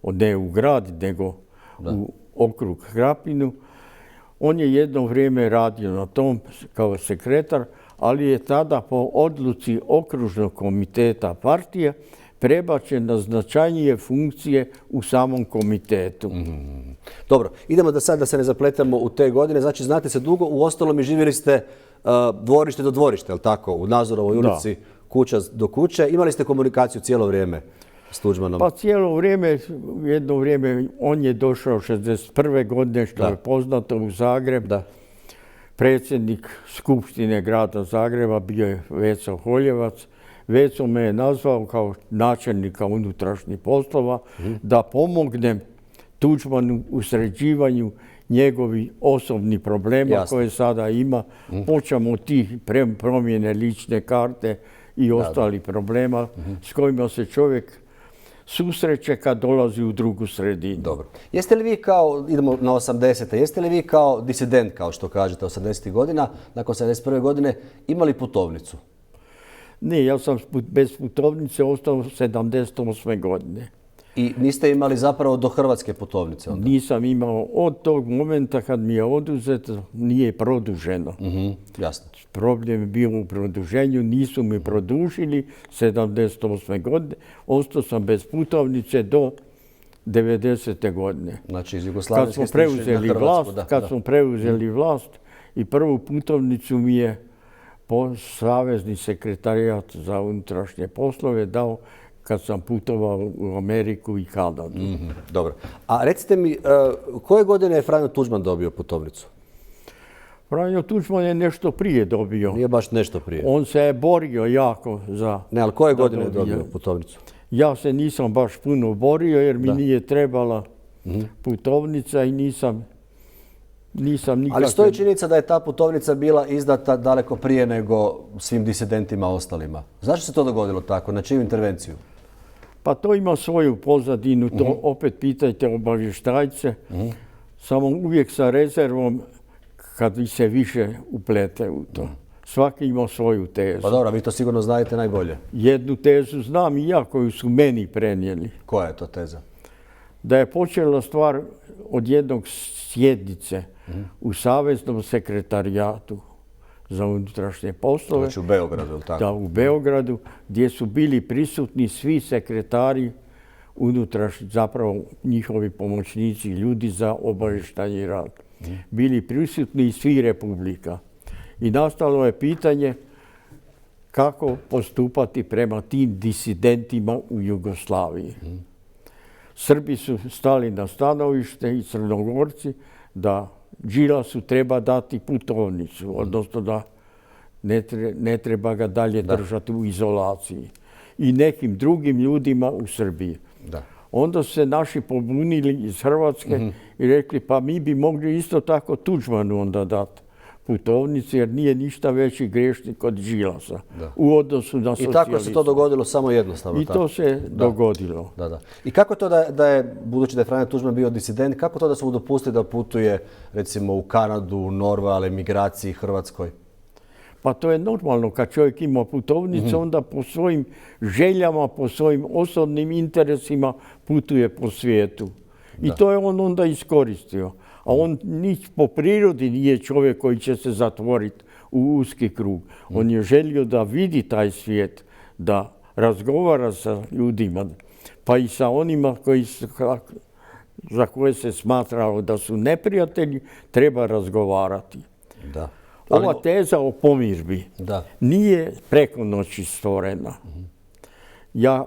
Speaker 3: ne u grad, nego u okrug Krapinu. On je jedno vrijeme radio na tom kao sekretar, ali je tada po odluci okružnog komiteta partije prebačen na značajnije funkcije u samom komitetu.
Speaker 2: Dobro, idemo da sad da se ne zapletamo u te godine. Znači, znate se dugo, u ostalom i živjeli ste dvorište do dvorište, je li tako? U Nazorovoj ulici, kuća do kuće. Imali ste komunikaciju cijelo vrijeme s Tuđmanom?
Speaker 3: Pa cijelo vrijeme, jedno vrijeme, on je došao 61. godine, što je poznato, u Zagreb.
Speaker 2: Da.
Speaker 3: Predsjednik Skupštine grada Zagreba bio je Veco Holjevac. Veco me je nazvao kao načelnika unutrašnjih poslova da pomognem Tuđmanu u sređivanju njegovih osobnih problema koje sada ima. Počemo od tih promjene lične karte i ostalih problema s kojima se čovjek susreće kad dolazi u drugu sredinu.
Speaker 2: Dobro. Jeste li vi kao, idemo na 80. Jeste li vi kao disident, kao što kažete, 80. godina, nakon 71. godine, imali putovnicu?
Speaker 3: Ne, ja sam bez putovnice ostao 78. godine.
Speaker 2: I niste imali zapravo do hrvatske putovnice onda?
Speaker 3: Nisam imao od tog momenta kad mi je oduzeto, nije produženo.
Speaker 2: Jasno.
Speaker 3: Problem je bio u produženju, nisu mi produžili 78. godine. Ostao sam bez putovnice do 90. godine.
Speaker 2: Znači iz Jugoslavijske ste išli na Hrvatsku.
Speaker 3: Kad smo preuzeli vlast i prvu putovnicu mi je Savezni sekretarijat za unutrašnje poslove dao kad sam putovao u Ameriku i Kanadu.
Speaker 2: Dobro. A recite mi, koje godine je Franjo Tuđman dobio putovnicu?
Speaker 3: Franjo Tuđman je nešto prije dobio.
Speaker 2: Nije baš nešto prije.
Speaker 3: On se je borio jako za...
Speaker 2: Ne, ali koje godine je dobio putovnicu?
Speaker 3: Ja se nisam baš puno borio jer mi nije trebala putovnica i nisam nikakve...
Speaker 2: Ali stoji činjenica da je ta putovnica bila izdata daleko prije nego svim disidentima ostalima. Zašto se to dogodilo tako? Na čiju intervenciju?
Speaker 3: Pa to ima svoju pozadinu, to opet pitajte obavještajce. Samo uvijek sa rezervom kad se više uplete u to. Svaki ima svoju tezu.
Speaker 2: Pa dobro, vi to sigurno znate najbolje.
Speaker 3: Jednu tezu znam i ja koju su meni prenijeli.
Speaker 2: Koja je to teza?
Speaker 3: Da je počela stvar od jednog sjednice u Saveznom sekretarijatu za unutrašnje poslove.
Speaker 2: Znači u Beogradu, ili tako?
Speaker 3: Da, u Beogradu, gdje su bili prisutni svi sekretari unutrašnji, zapravo njihovi pomoćnici, ljudi za obavještajni rad. Bili prisutni iz svih republika. I nastalo je pitanje kako postupati prema tim disidentima u Jugoslaviji. Srbi su stali na stanovište i Crnogorci da Đilasu treba dati putovnicu, odnosno da ne treba ga dalje držati u izolaciji. I nekim drugim ljudima u Srbiji. Onda su se naši pobunili iz Hrvatske i rekli pa mi bi mogli isto tako Tuđmanu onda dati putovnicu jer nije ništa veći grešnik od Đilasa u odnosu na socijalizam.
Speaker 2: I tako se to dogodilo samo jednostavno?
Speaker 3: I to se dogodilo.
Speaker 2: I kako to da je, budući da je Franjo Tuđman bio disident, kako to da su mu dopustili da putuje recimo u Kanadu, u Norvale, migraciji, Hrvatskoj?
Speaker 3: Pa to je normalno, kad čovjek ima putovnicu, onda po svojim željama, po svojim osobnim interesima putuje po svijetu. I to je on onda iskoristio. A on po prirodi nije čovjek koji će se zatvoriti u uski krug. On je želio da vidi taj svijet, da razgovara sa ljudima, pa i sa onima za koje se smatrao da su neprijatelji, treba razgovarati. Ova teza o pomirbi nije preko noći stvorena. Ja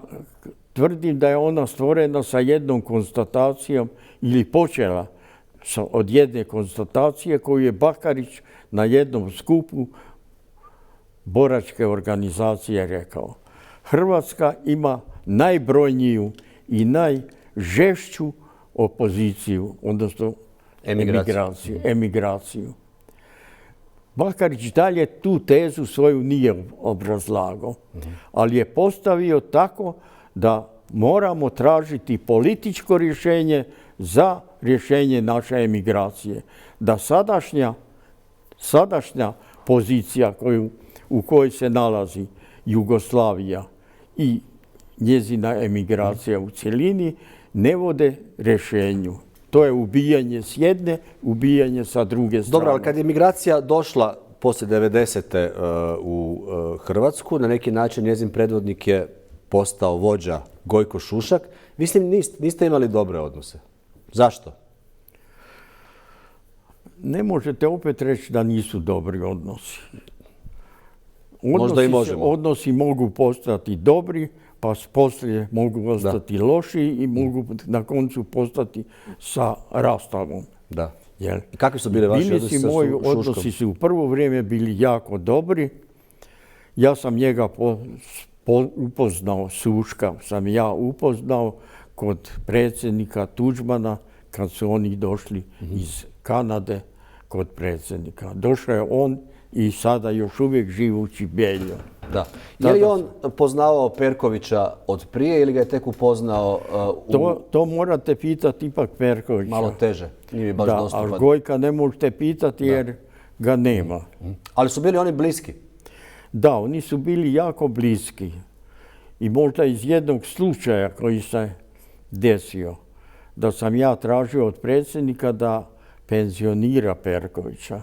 Speaker 3: tvrdim da je ona stvorena sa jednom konstatacijom ili počela od jedne konstatacije koju je Bakarić na jednom skupu boračke organizacije rekao. Hrvatska ima najbrojniju i najžešću opoziciju, odnosno emigraciju. Bakarić dalje tu tezu svoju nije obrazlagao, ali je postavio tako da moramo tražiti političko rješenje za rješenje naše emigracije. Da sadašnja pozicija u kojoj se nalazi Jugoslavija i njezina emigracija u cjelini ne vode rješenju. To je ubijanje s jedne, ubijanje sa druge strane.
Speaker 2: Dobro, ali kad je migracija došla poslije 90. U Hrvatsku, na neki način njezin predvodnik je postao vođa Gojko Šušak. Mislim, niste imali dobre odnose. Zašto?
Speaker 3: Ne možete opet reći da nisu dobri odnosi.
Speaker 2: Možda i možemo.
Speaker 3: Odnosi mogu postati dobri, pa poslije mogu ostati loši i mogu na koncu postati sa rastavom.
Speaker 2: Da.
Speaker 3: Jel?
Speaker 2: I kakvi su bili vaši odnosi sa Šuškom?
Speaker 3: Moji odnosi su u prvo vrijeme bili jako dobri. Ja sam njega upoznao, Šuška sam ja upoznao kod predsjednika Tuđmana kad su oni došli iz Kanade kod predsjednika. Došao je on i sada još uvijek živući Beljo.
Speaker 2: Da. Je li on poznavao Perkovića od prije ili ga je tek upoznao?
Speaker 3: To morate pitati ipak Perkovića.
Speaker 2: Malo teže, nije mi baš dostupan.
Speaker 3: A Gojka ne možete pitati jer ga nema.
Speaker 2: Ali su bili oni bliski?
Speaker 3: Da, oni su bili jako bliski. I možda iz jednog slučaja koji se desio, da sam ja tražio od predsjednika da penzionira Perkovića.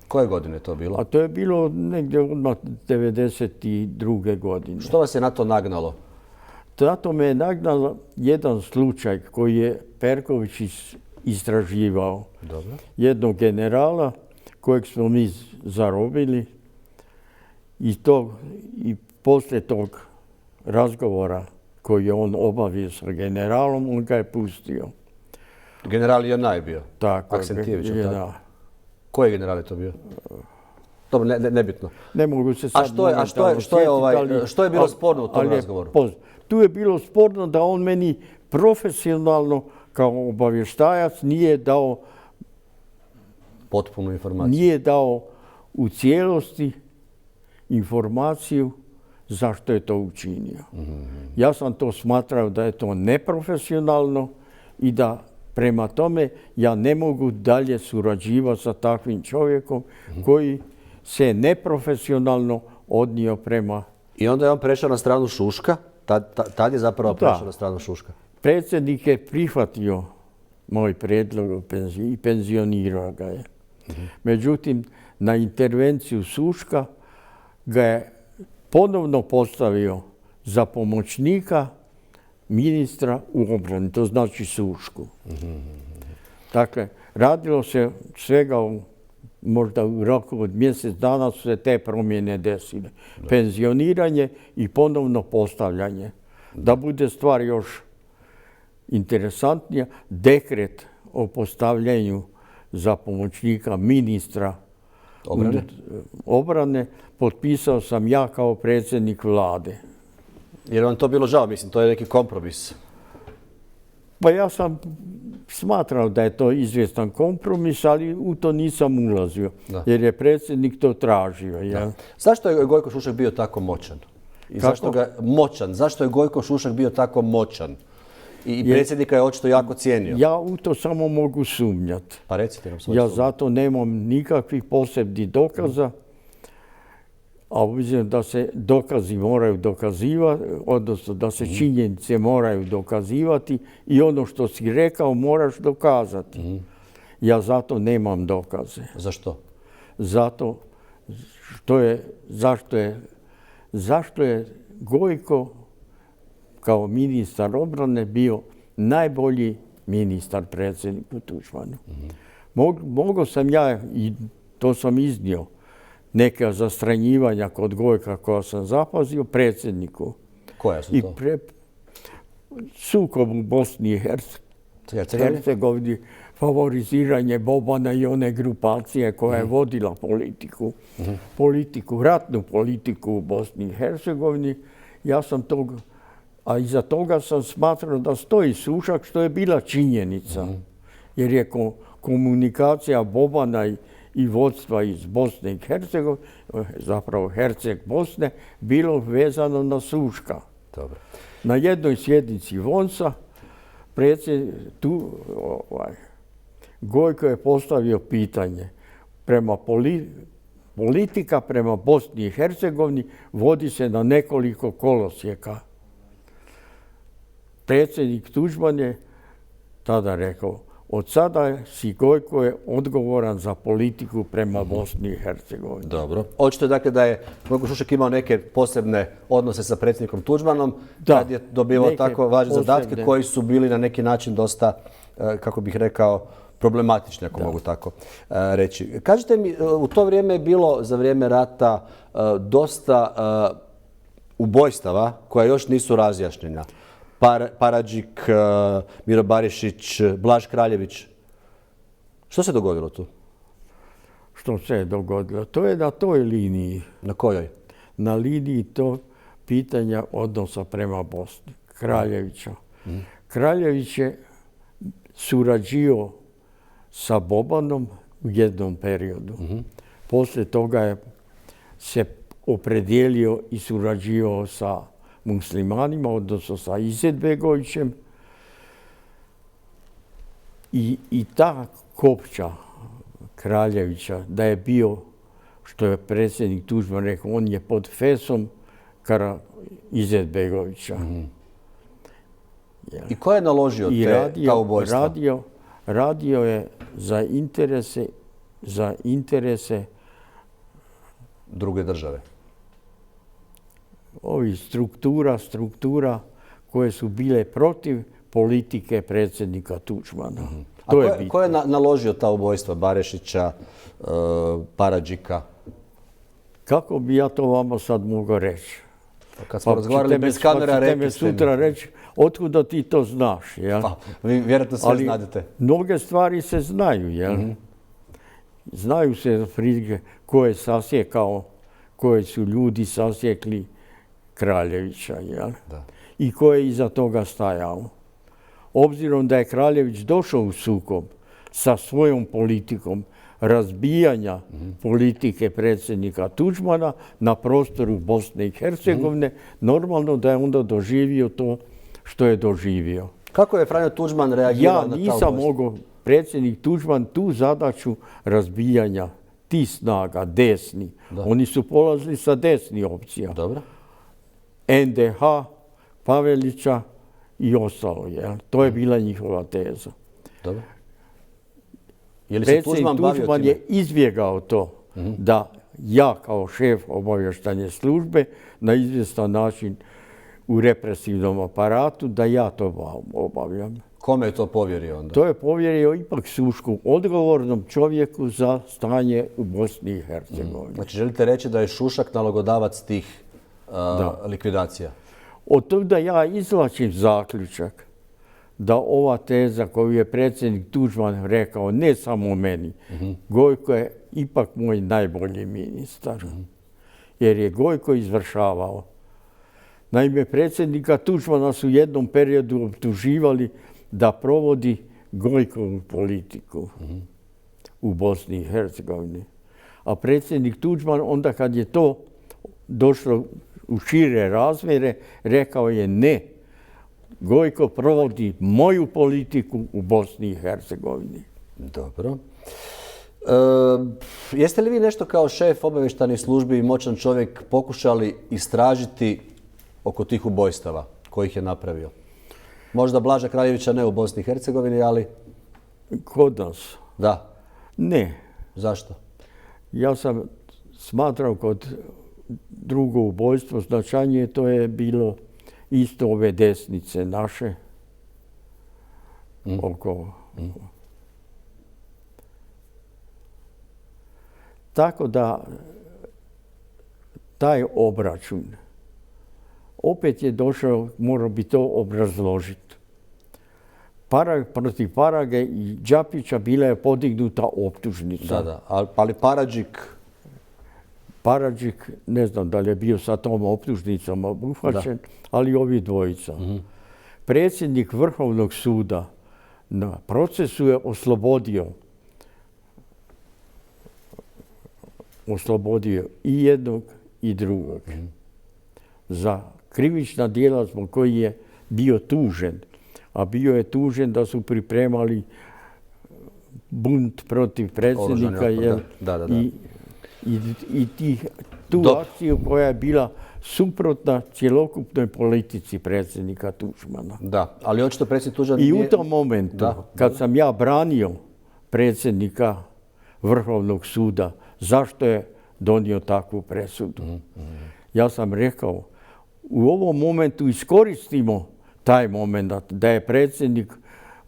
Speaker 2: Koje godine je to bilo?
Speaker 3: A to je bilo negdje odmah 1992. godine.
Speaker 2: Što vas je na to nagnalo?
Speaker 3: Zato me je nagnalo jedan slučaj koji je Perković istraživao.
Speaker 2: Dobro.
Speaker 3: Jednog generala kojeg smo mi zarobili i poslije tog razgovora koji je on obavio sa generalom, on ga je pustio.
Speaker 2: General Jonaj bio?
Speaker 3: Tako.
Speaker 2: Aksentijević,
Speaker 3: da.
Speaker 2: Koji general je to bio? Dobro, nebitno.
Speaker 3: Ne mogu se sad...
Speaker 2: Što je bilo sporno u tom razgovoru?
Speaker 3: Tu je bilo sporno da on meni profesionalno kao obavještajac nije dao
Speaker 2: potpunu informaciju.
Speaker 3: Nije dao u cijelosti informaciju zašto je to učinio. Ja sam to smatrao da je to neprofesionalno i da prema tome ja ne mogu dalje surađivati sa takvim čovjekom koji se neprofesionalno odnio prema...
Speaker 2: I onda je on prešao na stranu Šuška? Tad je zapravo prešao na stranu Šuška?
Speaker 3: Predsjednik je prihvatio moj prijedlog i penzionirao ga je. Međutim, na intervenciju Šuška ga je ponovno postavio za pomoćnika ministra u obrani, to znači Šušku. Dakle, radilo se svega možda u roku od mjesec dana su se te promjene desile. Penzioniranje i ponovno postavljanje. Da bude stvar još interesantnija, dekret o postavljanju za pomoćnika ministra obrane potpisao sam ja kao predsjednik vlade.
Speaker 2: Jer vam to bilo žao, mislim, to je neki kompromis.
Speaker 3: Pa ja sam smatrao da je to izvjestan kompromis, ali u to nisam ulazio, jer je predsjednik to tražio. Ja.
Speaker 2: Zašto je Gojko Šušak bio tako moćan? Zašto je Gojko Šušak bio tako moćan? I predsjednika je očito jako cijenio.
Speaker 3: Ja u to samo mogu sumnjati.
Speaker 2: Pa recite nam svoj
Speaker 3: Ja zato nemam nikakvih posebnih dokaza, a obzirom da se dokazi moraju dokazivati, odnosno da se činjenice moraju dokazivati i ono što si rekao moraš dokazati. Ja zato nemam dokaze.
Speaker 2: Zašto?
Speaker 3: Zato zašto je Gojko kao ministar obrane bio najbolji ministar predsjedniku Tuđmanu. Mogao sam ja, i to sam iznio, neka zastranjivanja kod Gojka koja sam zapazio predsjedniku.
Speaker 2: Koja su to?
Speaker 3: Sukob u Bosni i Hercegovini, favoriziranje Bobana i one grupacije koja je vodila ratnu politiku u Bosni i Hercegovini. Ja sam tog A iza toga sam smatrao da stoji Sušak, što je bila činjenica. Jer je komunikacija Bobana i vodstva iz Bosne i Hercegovine, zapravo Herceg Bosne, bilo vezano na Suška.
Speaker 2: Dobro.
Speaker 3: Na jednoj sjednici VONS-a Gojko je postavio pitanje politika prema Bosni i Hercegovini vodi se na nekoliko kolosijeka. Predsjednik Tuđman je tada rekao, od sada si Gojko je odgovoran za politiku prema Bosni i Hercegovini.
Speaker 2: Dobro. Očito je dakle da je Gojko Šušak imao neke posebne odnose sa predsjednikom Tuđmanom kad je dobivao tako važne zadatke koji su bili na neki način dosta, kako bih rekao, problematični, ako mogu tako reći. Kažite mi, u to vrijeme je bilo za vrijeme rata dosta ubojstava koja još nisu razjašnjena. Paradžik, Miro Barišić, Blaž Kraljević. Što se dogodilo tu?
Speaker 3: Što se je dogodilo? To je na toj liniji.
Speaker 2: Na kojoj?
Speaker 3: Na liniji to pitanja odnosa prema Bosni. Kraljevića. Kraljević je surađivao sa Bobanom u jednom periodu. Poslije toga je se opredijelio i surađivao sa muslimanima, odnosno sa Izetbegovićem. I ta kopča Kraljevića, da je bio, što je predsjednik Tuđman rekao, on je pod fesom Izetbegovića.
Speaker 2: I ko je naložio ta ubojstva?
Speaker 3: Radio je za interese
Speaker 2: druge države.
Speaker 3: Ovi struktura koje su bile protiv politike predsjednika Tuđmana.
Speaker 2: Ko je naložio ta ubojstva Barišića, Paradžika?
Speaker 3: Kako bi ja to vama sad mogao reći?
Speaker 2: Kad smo razgovarali bez kamera, rekli ste mi.
Speaker 3: Sutra reći, otkuda ti to znaš?
Speaker 2: Pa, vi vjerojatno sve znadete.
Speaker 3: Mnoge stvari se znaju, jel? Znaju se prilike ko je sasjekao, koje su ljudi sasjekli Kraljevića, jel? I ko je iza toga stajao. Obzirom da je Kraljević došao u sukob sa svojom politikom razbijanja politike predsjednika Tuđmana na prostoru Bosne i Hercegovine, normalno da je onda doživio to što je doživio.
Speaker 2: Kako je Franjo Tuđman reagirao na ta ubojstva?
Speaker 3: Ja nisam mogao, predsjednik Tuđman, tu zadaću razbijanja tih snaga, desni. Oni su polazili sa desnih opcija.
Speaker 2: Dobro.
Speaker 3: NDH, Pavelića i ostalo. To je bila njihova teza.
Speaker 2: Dobro.
Speaker 3: Predsjednik Tuđman je izbjegao to da ja kao šef obavještajne službe na izvjestan način u represivnom aparatu, da ja to obavljam.
Speaker 2: Kome je to povjerio onda?
Speaker 3: To je povjerio ipak Sušku, odgovornom čovjeku za stanje u Bosni i Hercegovini.
Speaker 2: Znači želite reći da je Šušak nalogodavac tih likvidacija?
Speaker 3: Od toga ja izvlačim zaključak da ova teza koju je predsjednik Tuđman rekao, ne samo meni, Gojko je ipak moj najbolji ministar. Jer je Gojko izvršavao. Naime, predsjednika Tuđmana su u jednom periodu optuživali da provodi Gojkovu politiku u Bosni i Hercegovini. A predsjednik Tuđman, onda kad je to došlo u šire razmjere, rekao je ne. Gojko provodi moju politiku u Bosni i Hercegovini.
Speaker 2: Dobro. Jeste li vi nešto kao šef obavještajnih službi i moćan čovjek pokušali istražiti oko tih ubojstava kojih je napravio? Možda Blaža Kraljevića ne u Bosni i Hercegovini, ali...
Speaker 3: Kod nas?
Speaker 2: Da.
Speaker 3: Ne.
Speaker 2: Zašto?
Speaker 3: Ja sam smatrao kod drugo ubojstvo značajnije, to je bilo isto ove desnice naše oko... Tako da taj obračun opet je došao, morao bi to obrazložiti. Protiv Parage i Đapića bila je podignuta optužnica.
Speaker 2: Da, ali Paradžik...
Speaker 3: Paradžik, ne znam da li je bio sa tom optužnicom obuhvaćen, ali ovi dvojica. Predsjednik Vrhovnog suda na procesu je oslobodio i jednog i drugog za krivična djela zbog koji je bio tužen. A bio je tužen da su pripremali bunt protiv predsjednika i tu akciju koja je bila suprotna cjelokupnoj politici predsjednika Tuđmana.
Speaker 2: Da, ali očito predsjednik Tuđman
Speaker 3: I u tom momentu, kad sam ja branio predsjednika Vrhovnog suda, zašto je donio takvu presudu? Ja sam rekao, u ovom momentu iskoristimo taj moment da je predsjednik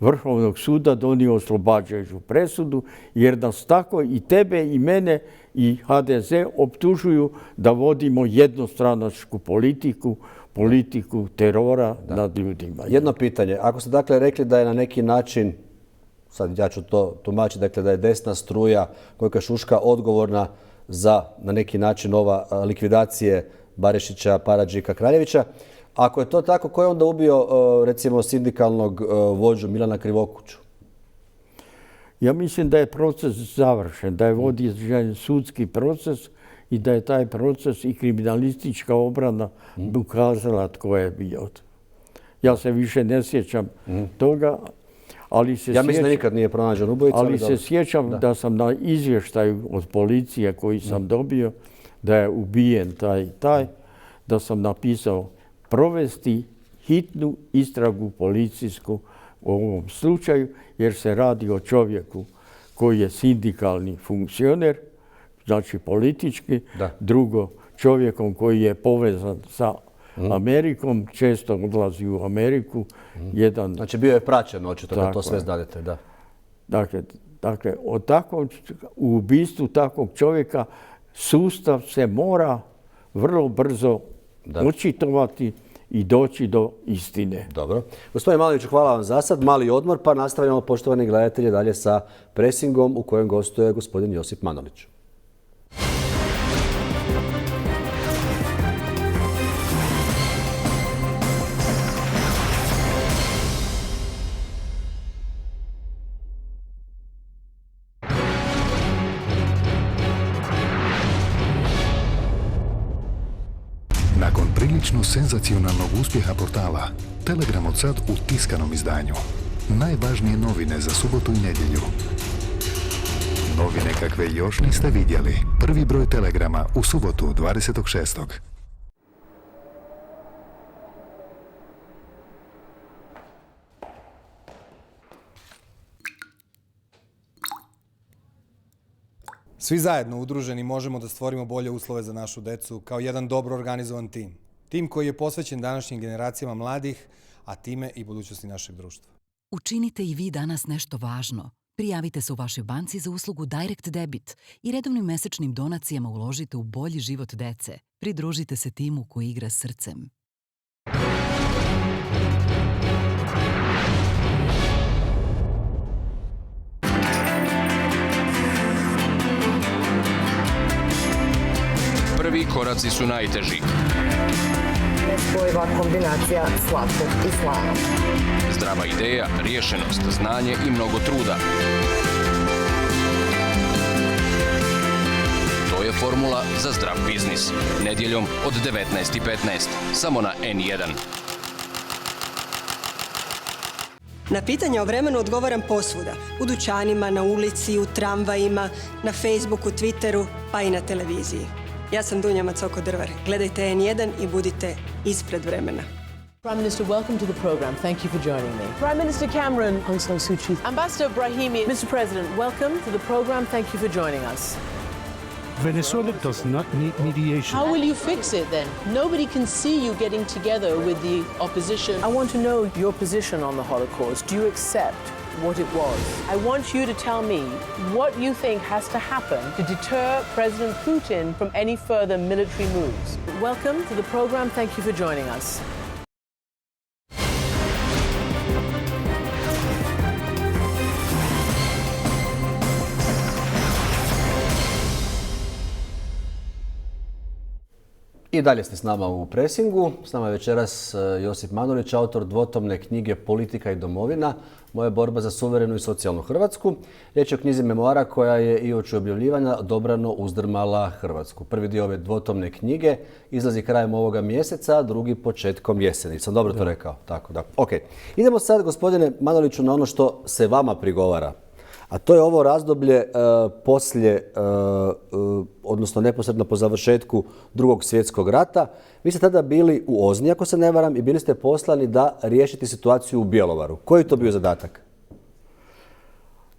Speaker 3: Vrhovnog suda donio oslobađajuću presudu, jer nas tako i tebe i mene i HDZ optužuju da vodimo jednostranačku politiku terora nad ljudima.
Speaker 2: Jedno pitanje. Ako ste dakle rekli da je na neki način, sad ja ću to tumačiti, dakle da je desna struja Gojka Šuška odgovorna za na neki način ova likvidacije Barišića, Paradžika, Kraljevića. Ako je to tako, ko je onda ubio recimo sindikalnog vođu Milana Krivokuću?
Speaker 3: Ja mislim da je proces završen, da je vođen sudski proces i da je taj proces i kriminalistička obrana ukazala tko je bio. Ja se više ne sjećam toga, ali se
Speaker 2: mislim da nikad nije pronađen ubojica.
Speaker 3: Ali se sjećam da sam na izvještaju od policije koji sam dobio da je ubijen taj, da sam napisao provesti hitnu istragu policijsku u ovom slučaju, jer se radi o čovjeku koji je sindikalni funkcioner, znači politički, drugo čovjekom koji je povezan sa Amerikom, često odlazi u Ameriku.
Speaker 2: Znači bio je praćen, očito da to sve znadete, da.
Speaker 3: Dakle, u ubistvu takvog čovjeka sustav se mora vrlo brzo očitovati i doći do istine.
Speaker 2: Dobro. Gospodine Maloviću, hvala vam za sad. Mali odmor, pa nastavljamo, poštovani gledatelji, dalje sa presingom u kojem gostuje gospodin Josip Manolić.
Speaker 4: Nakon prilično senzacionalnog uspjeha portala, Telegram od sad u tiskanom izdanju. Najvažnije novine za subotu i nedjelju. Novine kakve još niste vidjeli. Prvi broj Telegrama u subotu 26.
Speaker 11: Svi zajedno udruženi možemo da stvorimo bolje uslove za našu decu kao jedan dobro organizovan tim. Tim koji je posvećen današnjim generacijama mladih, a time i budućnosti našeg društva.
Speaker 12: Učinite i vi danas nešto važno. Prijavite se u vašoj banci za uslugu Direct Debit i redovnim mesečnim donacijama uložite u bolji život dece. Pridružite se timu koji igra srcem.
Speaker 8: Prvi koraci su najteži.
Speaker 6: Nespojiva kombinacija slatkog i slanog.
Speaker 8: Zdrava ideja, rješenost, znanje i mnogo truda. To je formula za zdrav biznis. Nedjeljom od 19:15. Samo na N1.
Speaker 13: Na pitanja o vremenu odgovaram posvuda. U dućanima, na ulici, u tramvajima, na Facebooku, Twitteru, pa i na televiziji. Ja sam Dunja Macoko-Drvar. Gledajte N1 i budite ispred vremena.
Speaker 14: Prime Minister, welcome to the program. Thank you for joining me. Prime Minister Cameron, Aung San Suu Kyi, Ambassador Brahimi, Mr. President, welcome to the program. Thank you for joining us.
Speaker 15: Venezuela does not need mediation.
Speaker 14: How will you fix it then? Nobody can see you getting together with the opposition. I want to know your position on the Holocaust. Do you accept what it was? I want you to tell me what you think has to happen to deter President Putin from any further military moves. Welcome to the program. Thank you for joining us.
Speaker 2: I dalje ste s nama u Presingu. S nama je večeras Josip Manolić, autor dvotomne knjige Politika i domovina, moja borba za suverenu i socijalnu Hrvatsku. Riječ je o knjizi memoara koja je i uoči objavljivanja dobrano uzdrmala Hrvatsku. Prvi dio ove dvotomne knjige izlazi krajem ovoga mjeseca, drugi početkom jeseni. Sam dobro to rekao? Tako, da. Ok. Idemo sad, gospodine Manoliću, na ono što se vama prigovara. A to je ovo razdoblje poslije, odnosno neposredno po završetku Drugog svjetskog rata. Vi ste tada bili u Ozni, ako se ne varam, i bili ste poslani da riješite situaciju u Bjelovaru. Koji je to bio zadatak?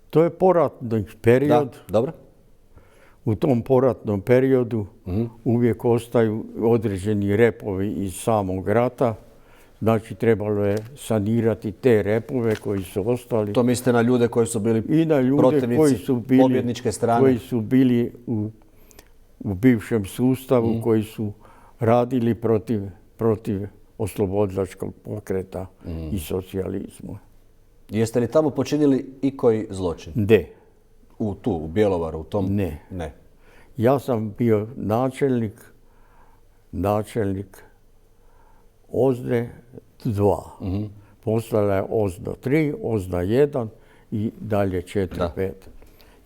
Speaker 3: To je poratni period.
Speaker 2: Da, dobro.
Speaker 3: U tom poratnom periodu uvijek ostaju određeni repovi iz samog rata. Znači, trebalo je sanirati te repove koji su ostali.
Speaker 2: To mislite na ljude koji su bili
Speaker 3: i na ljude
Speaker 2: protivnici pobjedničke strane?
Speaker 3: Koji su bili u bivšem sustavu, koji su radili protiv oslobodilačkog pokreta i socijalizma.
Speaker 2: Jeste li tamo počinili ikoji zločin?
Speaker 3: Ne.
Speaker 2: U Bjelovaru?
Speaker 3: Ne.
Speaker 2: Ne.
Speaker 3: Ja sam bio načelnik Ozne 2. Postala je Ozna 3, Ozna 1 i dalje 4, 5.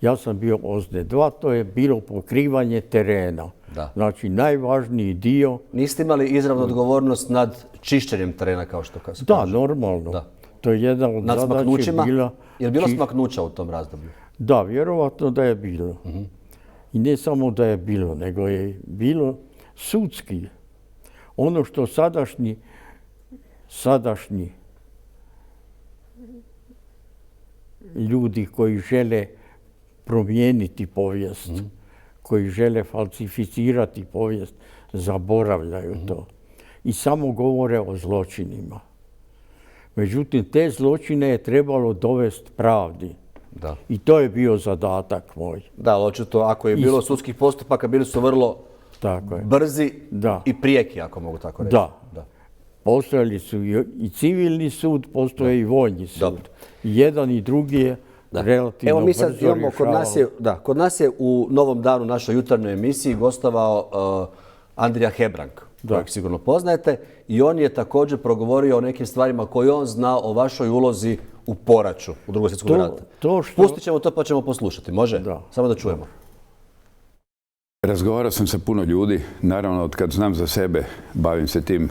Speaker 3: Ja sam bio Ozne 2, to je bilo pokrivanje terena.
Speaker 2: Da.
Speaker 3: Znači, najvažniji dio...
Speaker 2: Niste imali izravnu odgovornost nad čišćenjem terena, kao što se kaže?
Speaker 3: Da, normalno. Da. To je jedna od zadaće bila...
Speaker 2: Je li bilo smaknuća u tom razdoblju?
Speaker 3: Da, vjerovatno da je bilo. I ne samo da je bilo, nego je bilo sudski. Ono što sadašnji ljudi koji žele promijeniti povijest, koji žele falsificirati povijest, zaboravljaju to. I samo govore o zločinima. Međutim, te zločine je trebalo dovesti pravdi.
Speaker 2: Da.
Speaker 3: I to je bio zadatak moj.
Speaker 2: Da, očito, ako je bilo sudskih postupaka, bili su vrlo brzi i prijeki, ako mogu tako reći.
Speaker 3: Da. Postojali su i civilni sud, postoje i vojni sud. Jedan i drugi je relativno
Speaker 2: brzo rješavao. Evo mi sad imamo, kod nas je u Novom danu, našoj jutarnjoj emisiji, gostovao Andrija Hebrang, kojeg sigurno poznajete, i on je također progovorio o nekim stvarima koje on zna o vašoj ulozi u poraću u Drugog svjetskog rata. Pustit ćemo to pa ćemo poslušati, može? Da. Samo da čujemo.
Speaker 16: Razgovarao sam sa puno ljudi, naravno od kad znam za sebe bavim se tim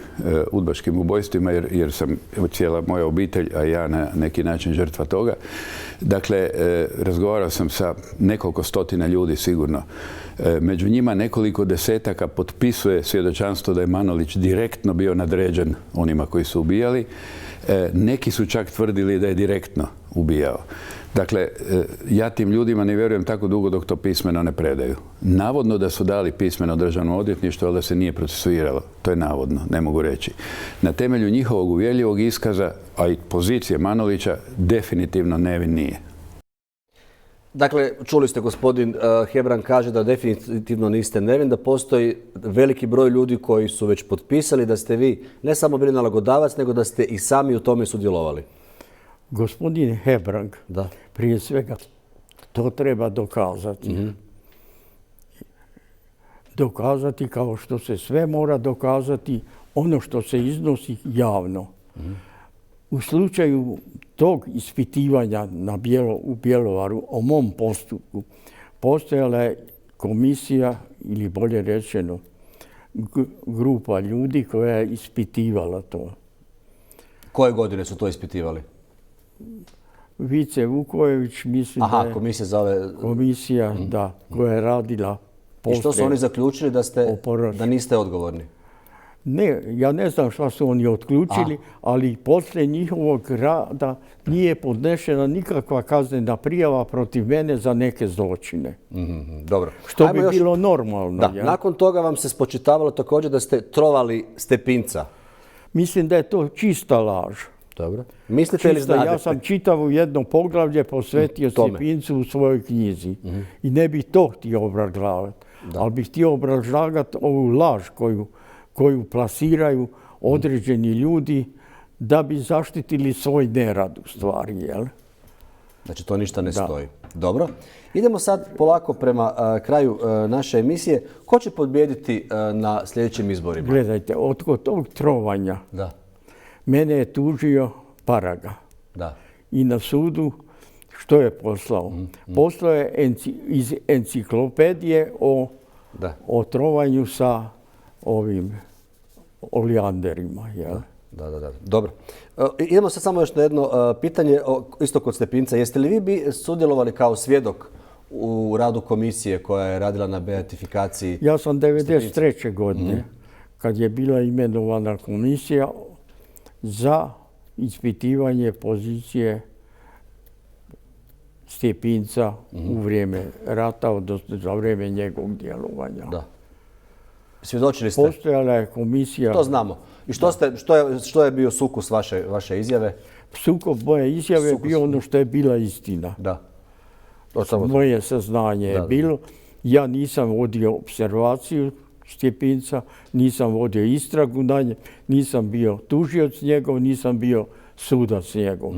Speaker 16: udbaškim ubojstvima jer sam cijela moja obitelj, a ja na neki način žrtva toga. Dakle, razgovarao sam sa nekoliko stotina ljudi sigurno. Među njima nekoliko desetaka potpisuje svjedočanstvo da je Manolić direktno bio nadređen onima koji su ubijali. Neki su čak tvrdili da je direktno ubijao. Dakle, ja tim ljudima ne vjerujem tako dugo dok to pismeno ne predaju. Navodno da su dali pismeno državnom odvjetništvu, ali da se nije procesuiralo. To je navodno, ne mogu reći. Na temelju njihovog uvjerljivog iskaza, a i pozicije Manolića, definitivno nevin nije.
Speaker 2: Dakle, čuli ste, gospodin Hebrang kaže da definitivno niste nevin, da postoji veliki broj ljudi koji su već potpisali da ste vi ne samo bili nalogodavac, nego da ste i sami u tome sudjelovali.
Speaker 3: Gospodin Hebrang, prije svega, to treba dokazati. Dokazati kao što se sve mora dokazati, ono što se iznosi javno. U slučaju tog ispitivanja u Bjelovaru o mom postupku postojala je komisija, ili bolje rečeno, grupa ljudi koja je ispitivala to.
Speaker 2: Koje godine su to ispitivali?
Speaker 3: Vice Vukojević, mislim da je
Speaker 2: komisija za ove...
Speaker 3: Komisija, koja je radila
Speaker 2: poslije. I što su oni zaključili da niste odgovorni?
Speaker 3: Ne, ja ne znam šta su oni otključili, ali poslije njihovog rada nije podnešena nikakva kaznena prijava protiv mene za neke zločine.
Speaker 2: Dobro.
Speaker 3: Što bi bilo normalno.
Speaker 2: Nakon toga vam se spočitavalo također da ste trovali Stepinca.
Speaker 3: Mislim da je to čista laž.
Speaker 2: Dobro. Mislite li znate?
Speaker 3: Ja sam čitavo jedno poglavlje posvetio Stepincu u svojoj knjizi. I ne bih to htio obrazlagati. Ali bih htio obrazlagati ovu laž koju plasiraju određeni ljudi da bi zaštitili svoj nerad u stvari, jel?
Speaker 2: Znači to ništa ne stoji. Dobro. Idemo sad polako prema kraju naše emisije. Ko će pobijediti na sljedećim izborima?
Speaker 3: Gledajte, od tog trovanja mene je tužio Paraga.
Speaker 2: Da.
Speaker 3: I na sudu što je poslao? Poslao je iz enciklopedije o trovanju sa ovim olijanderima.
Speaker 2: Da. Dobro. Idemo sad samo još na jedno pitanje, isto kod Stepinca. Jeste li vi sudjelovali kao svjedok u radu komisije koja je radila na beatifikaciji?
Speaker 3: Ja sam 1993. godine, kad je bila imenovana komisija za ispitivanje pozicije Stjepinca u vrijeme rata, odnosno za vrijeme njegovog djelovanja.
Speaker 2: Da. Svjedočili ste?
Speaker 3: Postojala je komisija...
Speaker 2: To znamo. I što je bio sukus vaše izjave?
Speaker 3: Sukus moje izjave je bio ono što je bila istina.
Speaker 2: Da.
Speaker 3: Moje saznanje je bilo. Ja nisam vodio observaciju Stjepinca, nisam vodio istragu na nje, nisam bio tužioc njegov, nisam bio sudac njegov.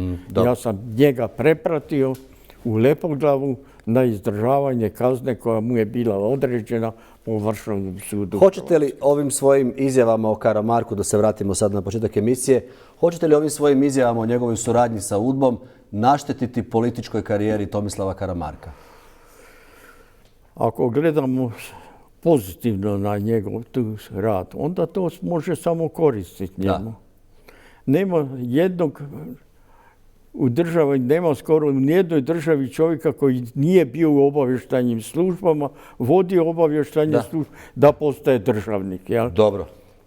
Speaker 3: Ja sam njega prepratio u Lepoglavu na izdržavanje kazne koja mu je bila određena po Vrhovnom sudu.
Speaker 2: Hoćete li ovim svojim izjavama o Karamarku, da se vratimo sad na početak emisije, hoćete li ovim svojim izjavama o njegovoj suradnji sa UDBom naštetiti političkoj karijeri Tomislava Karamarka?
Speaker 3: Ako gledamo pozitivno na njegov tu rad, onda to može samo koristiti njemu. Nema jednog u državi, nema skoro u nijednoj državi čovjeka koji nije bio u obavještajnim službama, vodio obavještajne službe, da postaje državnik.
Speaker 2: Dobro.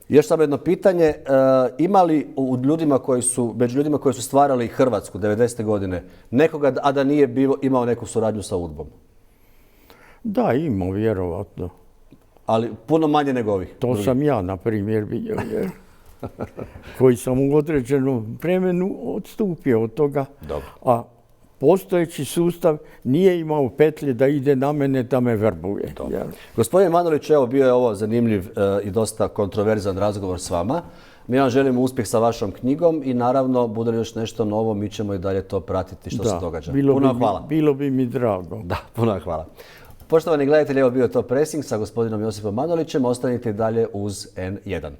Speaker 2: Još samo jedno pitanje. Ima li među ljudima koji su stvarali Hrvatsku 90. godine nekoga, a da nije imao neku suradnju sa UDBom?
Speaker 3: Da, imao, vjerovatno.
Speaker 2: Ali puno manje nego ovih?
Speaker 3: To sam ja, na primjer, vidio. Koji sam u određenom vremenu odstupio od toga.
Speaker 2: Dobro.
Speaker 3: A postojeći sustav nije imao petlje da ide na mene da me verbuje.
Speaker 2: Gospodine Manolić, evo bio je ovo zanimljiv i dosta kontroverzan razgovor s vama. Mi vam želimo uspjeh sa vašom knjigom i naravno, bude li još nešto novo, mi ćemo i dalje to pratiti što se događa. Puno hvala.
Speaker 3: Bilo bi mi drago.
Speaker 2: Da, puno hvala. Poštovani gledatelji, evo bio je to Pressing sa gospodinom Josipom Manolićem. Ostanite i dalje uz N1.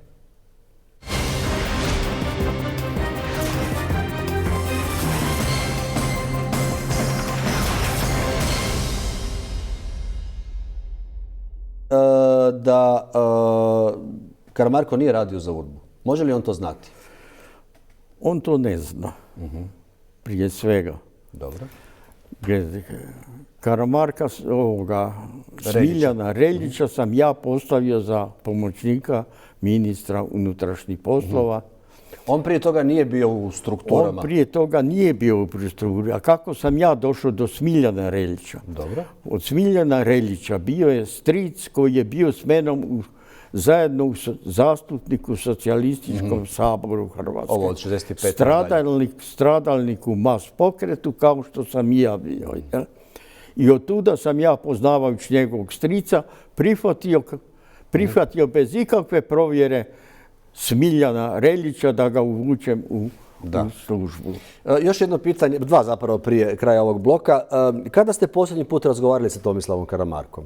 Speaker 2: Da Karamarko nije radio za UDBu. Može li on to znati?
Speaker 3: On to ne zna. Prije svega.
Speaker 2: Dobro.
Speaker 3: Karamarka, Smiljana Reljića sam ja postavio za pomoćnika ministra unutrašnjih poslova.
Speaker 2: On prije toga nije bio u strukturama?
Speaker 3: On prije toga nije bio u strukturi. A kako sam ja došao do Smiljana Reljića?
Speaker 2: Dobro.
Speaker 3: Od Smiljana Reljića bio je stric koji je bio s menom zajedno u zastupniku socijalističkom saboru Hrvatske.
Speaker 2: Ovo od 65.
Speaker 3: Stradalnik u mas pokretu, kao što sam i ja bio. I od tuda sam ja, poznavajući njegovog strica, prihvatio bez ikakve provjere Smiljana Reljića da ga uvučem u službu.
Speaker 2: Još jedno pitanje, dva zapravo prije kraja ovog bloka. Kada ste posljednji put razgovarali sa Tomislavom Karamarkom?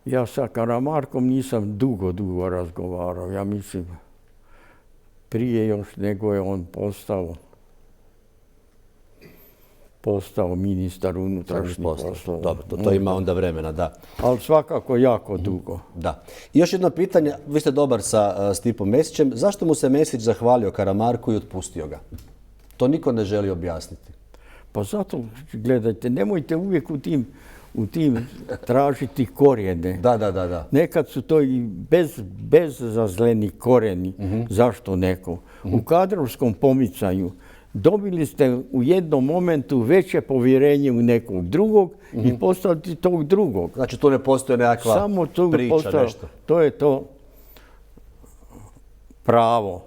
Speaker 3: Ja sa Karamarkom nisam dugo razgovarao. Ja mislim, prije još nego je on postao ministar unutrašnjih poslova.
Speaker 2: Dobro, to ima onda vremena, da.
Speaker 3: Ali svakako jako dugo.
Speaker 2: Da. I još jedno pitanje, vi ste dobar sa Stipom Mesićem. Zašto mu se Mesić zahvalio Karamarku i otpustio ga? To niko ne želi objasniti.
Speaker 3: Pa zato, gledajte, nemojte uvijek u tim tražiti korijene.
Speaker 2: Da.
Speaker 3: Nekad su to i bezazleni korijeni. Zašto neko? U kadrovskom pomicanju dobili ste u jednom momentu veće povjerenje u nekog drugog i postaviti tog drugog.
Speaker 2: Znači tu ne postoje nekakva priča, nešto?
Speaker 3: To je to pravo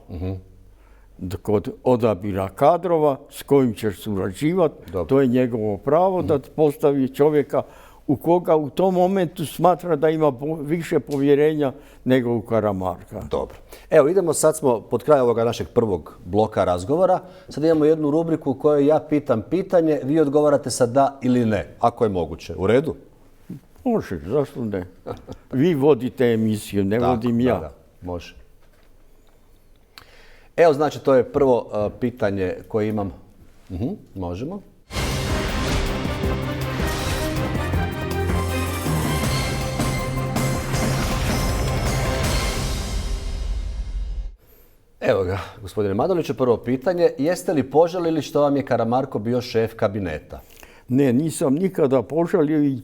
Speaker 3: kod odabira kadrova s kojim ćeš surađivati. To je njegovo pravo da postavi čovjeka u koga u tom momentu smatra da ima više povjerenja nego u Karamarka.
Speaker 2: Dobro. Evo, idemo, sad smo pod kraj ovoga našeg prvog bloka razgovora. Sad imamo jednu rubriku u kojoj ja pitam pitanje, vi odgovarate sa da ili ne, ako je moguće. U redu?
Speaker 3: Može, zašto ne? Vi vodite emisiju, ne vodim ja.
Speaker 2: Da, može. Evo, znači, to je prvo pitanje koje imam. Možemo. Evo ga, gospodine Manoliću, prvo pitanje. Jeste li požalili što vam je Karamarko bio šef kabineta?
Speaker 3: Ne, nisam nikada požalio i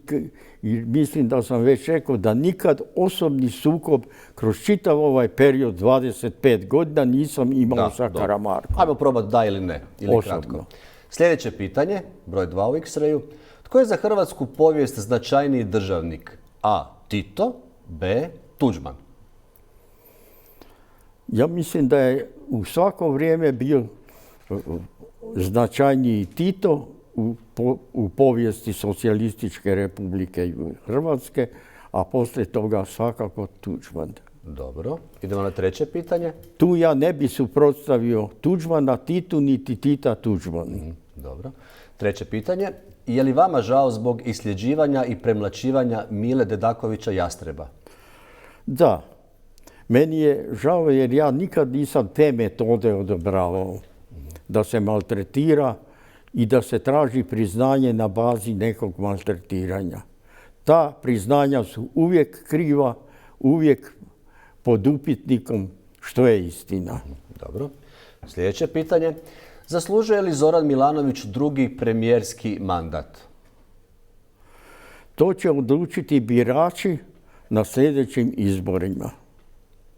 Speaker 3: mislim da sam već rekao da nikad osobni sukob kroz čitav ovaj period 25 godina nisam imao sa Karamarkom.
Speaker 2: Ajmo probati da ili ne, ili
Speaker 3: osobno.
Speaker 2: Kratko. Sljedeće pitanje, broj 2 u X-rayu. Tko je za hrvatsku povijest značajniji državnik? A. Tito, B. Tuđman.
Speaker 3: Ja mislim da je u svako vrijeme bio značajniji Tito u povijesti Socijalističke Republike Hrvatske, a poslije toga svakako Tuđman.
Speaker 2: Dobro. Idemo na treće pitanje.
Speaker 3: Tu ja ne bi suprotstavio Tuđmana Titu, niti Tita Tuđmanu.
Speaker 2: Dobro. Treće pitanje. Je li vama žao zbog isljeđivanja i premlaćivanja Mile Dedakovića Jastreba?
Speaker 3: Da. Meni je žao jer ja nikad nisam te metode odobravao. Da se maltretira i da se traži priznanje na bazi nekog maltretiranja. Ta priznanja su uvijek kriva, uvijek pod upitnikom što je istina.
Speaker 2: Dobro. Sljedeće pitanje. Zaslužuje li Zoran Milanović drugi premijerski mandat?
Speaker 3: To će odlučiti birači na sljedećim izborima.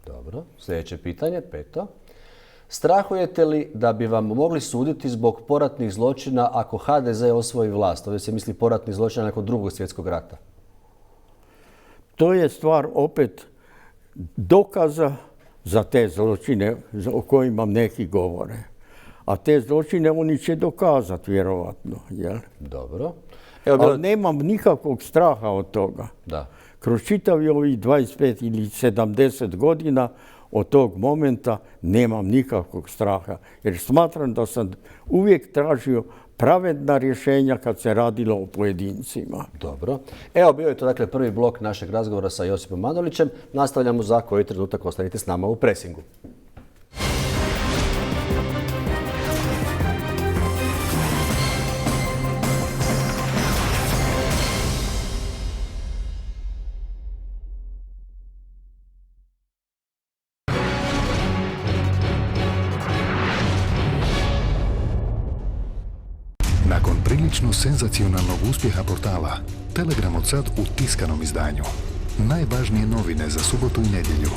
Speaker 2: Dobro. Sljedeće pitanje, 5. Strahujete li da bi vam mogli suditi zbog poratnih zločina ako HDZ osvoji vlast? Ovdje se misli poratnih zločina nakon Drugog svjetskog rata.
Speaker 3: To je stvar opet dokaza za te zločine o kojima neki govore. A te zločine oni će dokazati, vjerovatno. Jel?
Speaker 2: Dobro.
Speaker 3: Ali nemam nikakvog straha od toga.
Speaker 2: Da.
Speaker 3: Kroz čitavi ovih 25 ili 70 godina od tog momenta nemam nikakvog straha. Jer smatram da sam uvijek tražio pravedna rješenja kad se radilo o pojedincima.
Speaker 2: Dobro. Evo, bio je to dakle prvi blok našeg razgovora sa Josipom Manolićem. Nastavljamo za koji trenutak. Ostanite s nama u presingu.
Speaker 4: Nakon prilično senzacionalnog uspjeha portala, Telegram od sad u tiskanom izdanju. Najvažnije novine za subotu i nedjelju.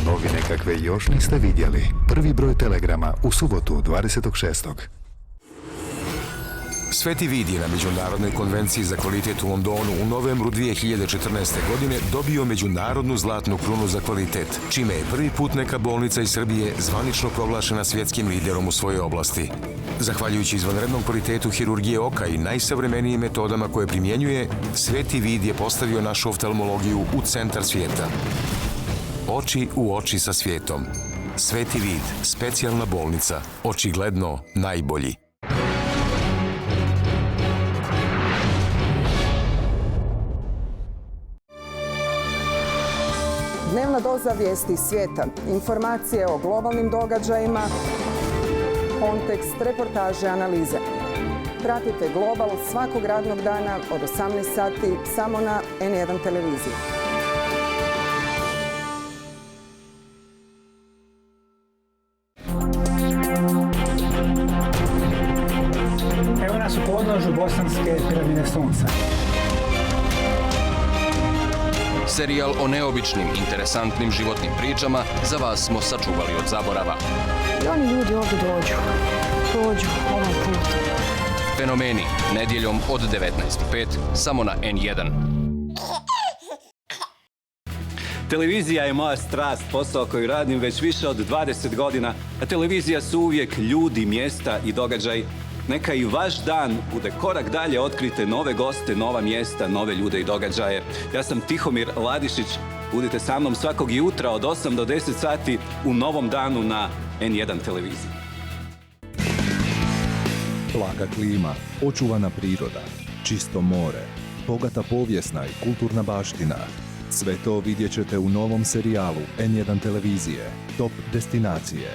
Speaker 4: Novine kakve još niste vidjeli. Prvi broj Telegrama u subotu 26.
Speaker 5: Sveti Vid je na Međunarodnoj konvenciji za kvalitet u Londonu u novembru 2014. godine dobio međunarodnu zlatnu krunu za kvalitet, čime je prvi put neka bolnica iz Srbije zvanično proglašena svjetskim liderom u svojoj oblasti. Zahvaljujući izvanrednom kvalitetu hirurgije oka i najsavremenijim metodama koje primjenjuje, Sveti Vid je postavio našu oftalmologiju u centar svijeta. Oči u oči sa svijetom. Sveti Vid, specijalna bolnica, očigledno najbolji.
Speaker 6: Dnevna doza vijesti svijeta, informacije o globalnim događajima, kontekst, reportaže, analize. Pratite Global svakog radnog dana od 18 sati samo na N1 televiziji.
Speaker 7: Evo nas u podnožju Bosanske piramide Sunca.
Speaker 8: Serijal o neobičnim, interesantnim životnim pričama za vas smo sačuvali od zaborava.
Speaker 9: I oni ljudi ovdje dođu ovaj put.
Speaker 8: Fenomeni, nedjeljom od 19:05, samo na N1.
Speaker 1: Televizija je moja strast, posao koji radim već više od 20 godina, a televizija su uvijek ljudi, mjesta i događaj Neka i vaš dan bude korak dalje, otkrite nove goste, nova mjesta, nove ljude i događaje. Ja sam Tihomir Ladišić, budite sa mnom svakog jutra od 8 do 10 sati u Novom danu na N1 televiziji.
Speaker 10: Blaga klima, očuvana priroda, čisto more, bogata povijesna i kulturna baština. Sve to vidjet ćete u novom serijalu N1 televizije, Top destinacije.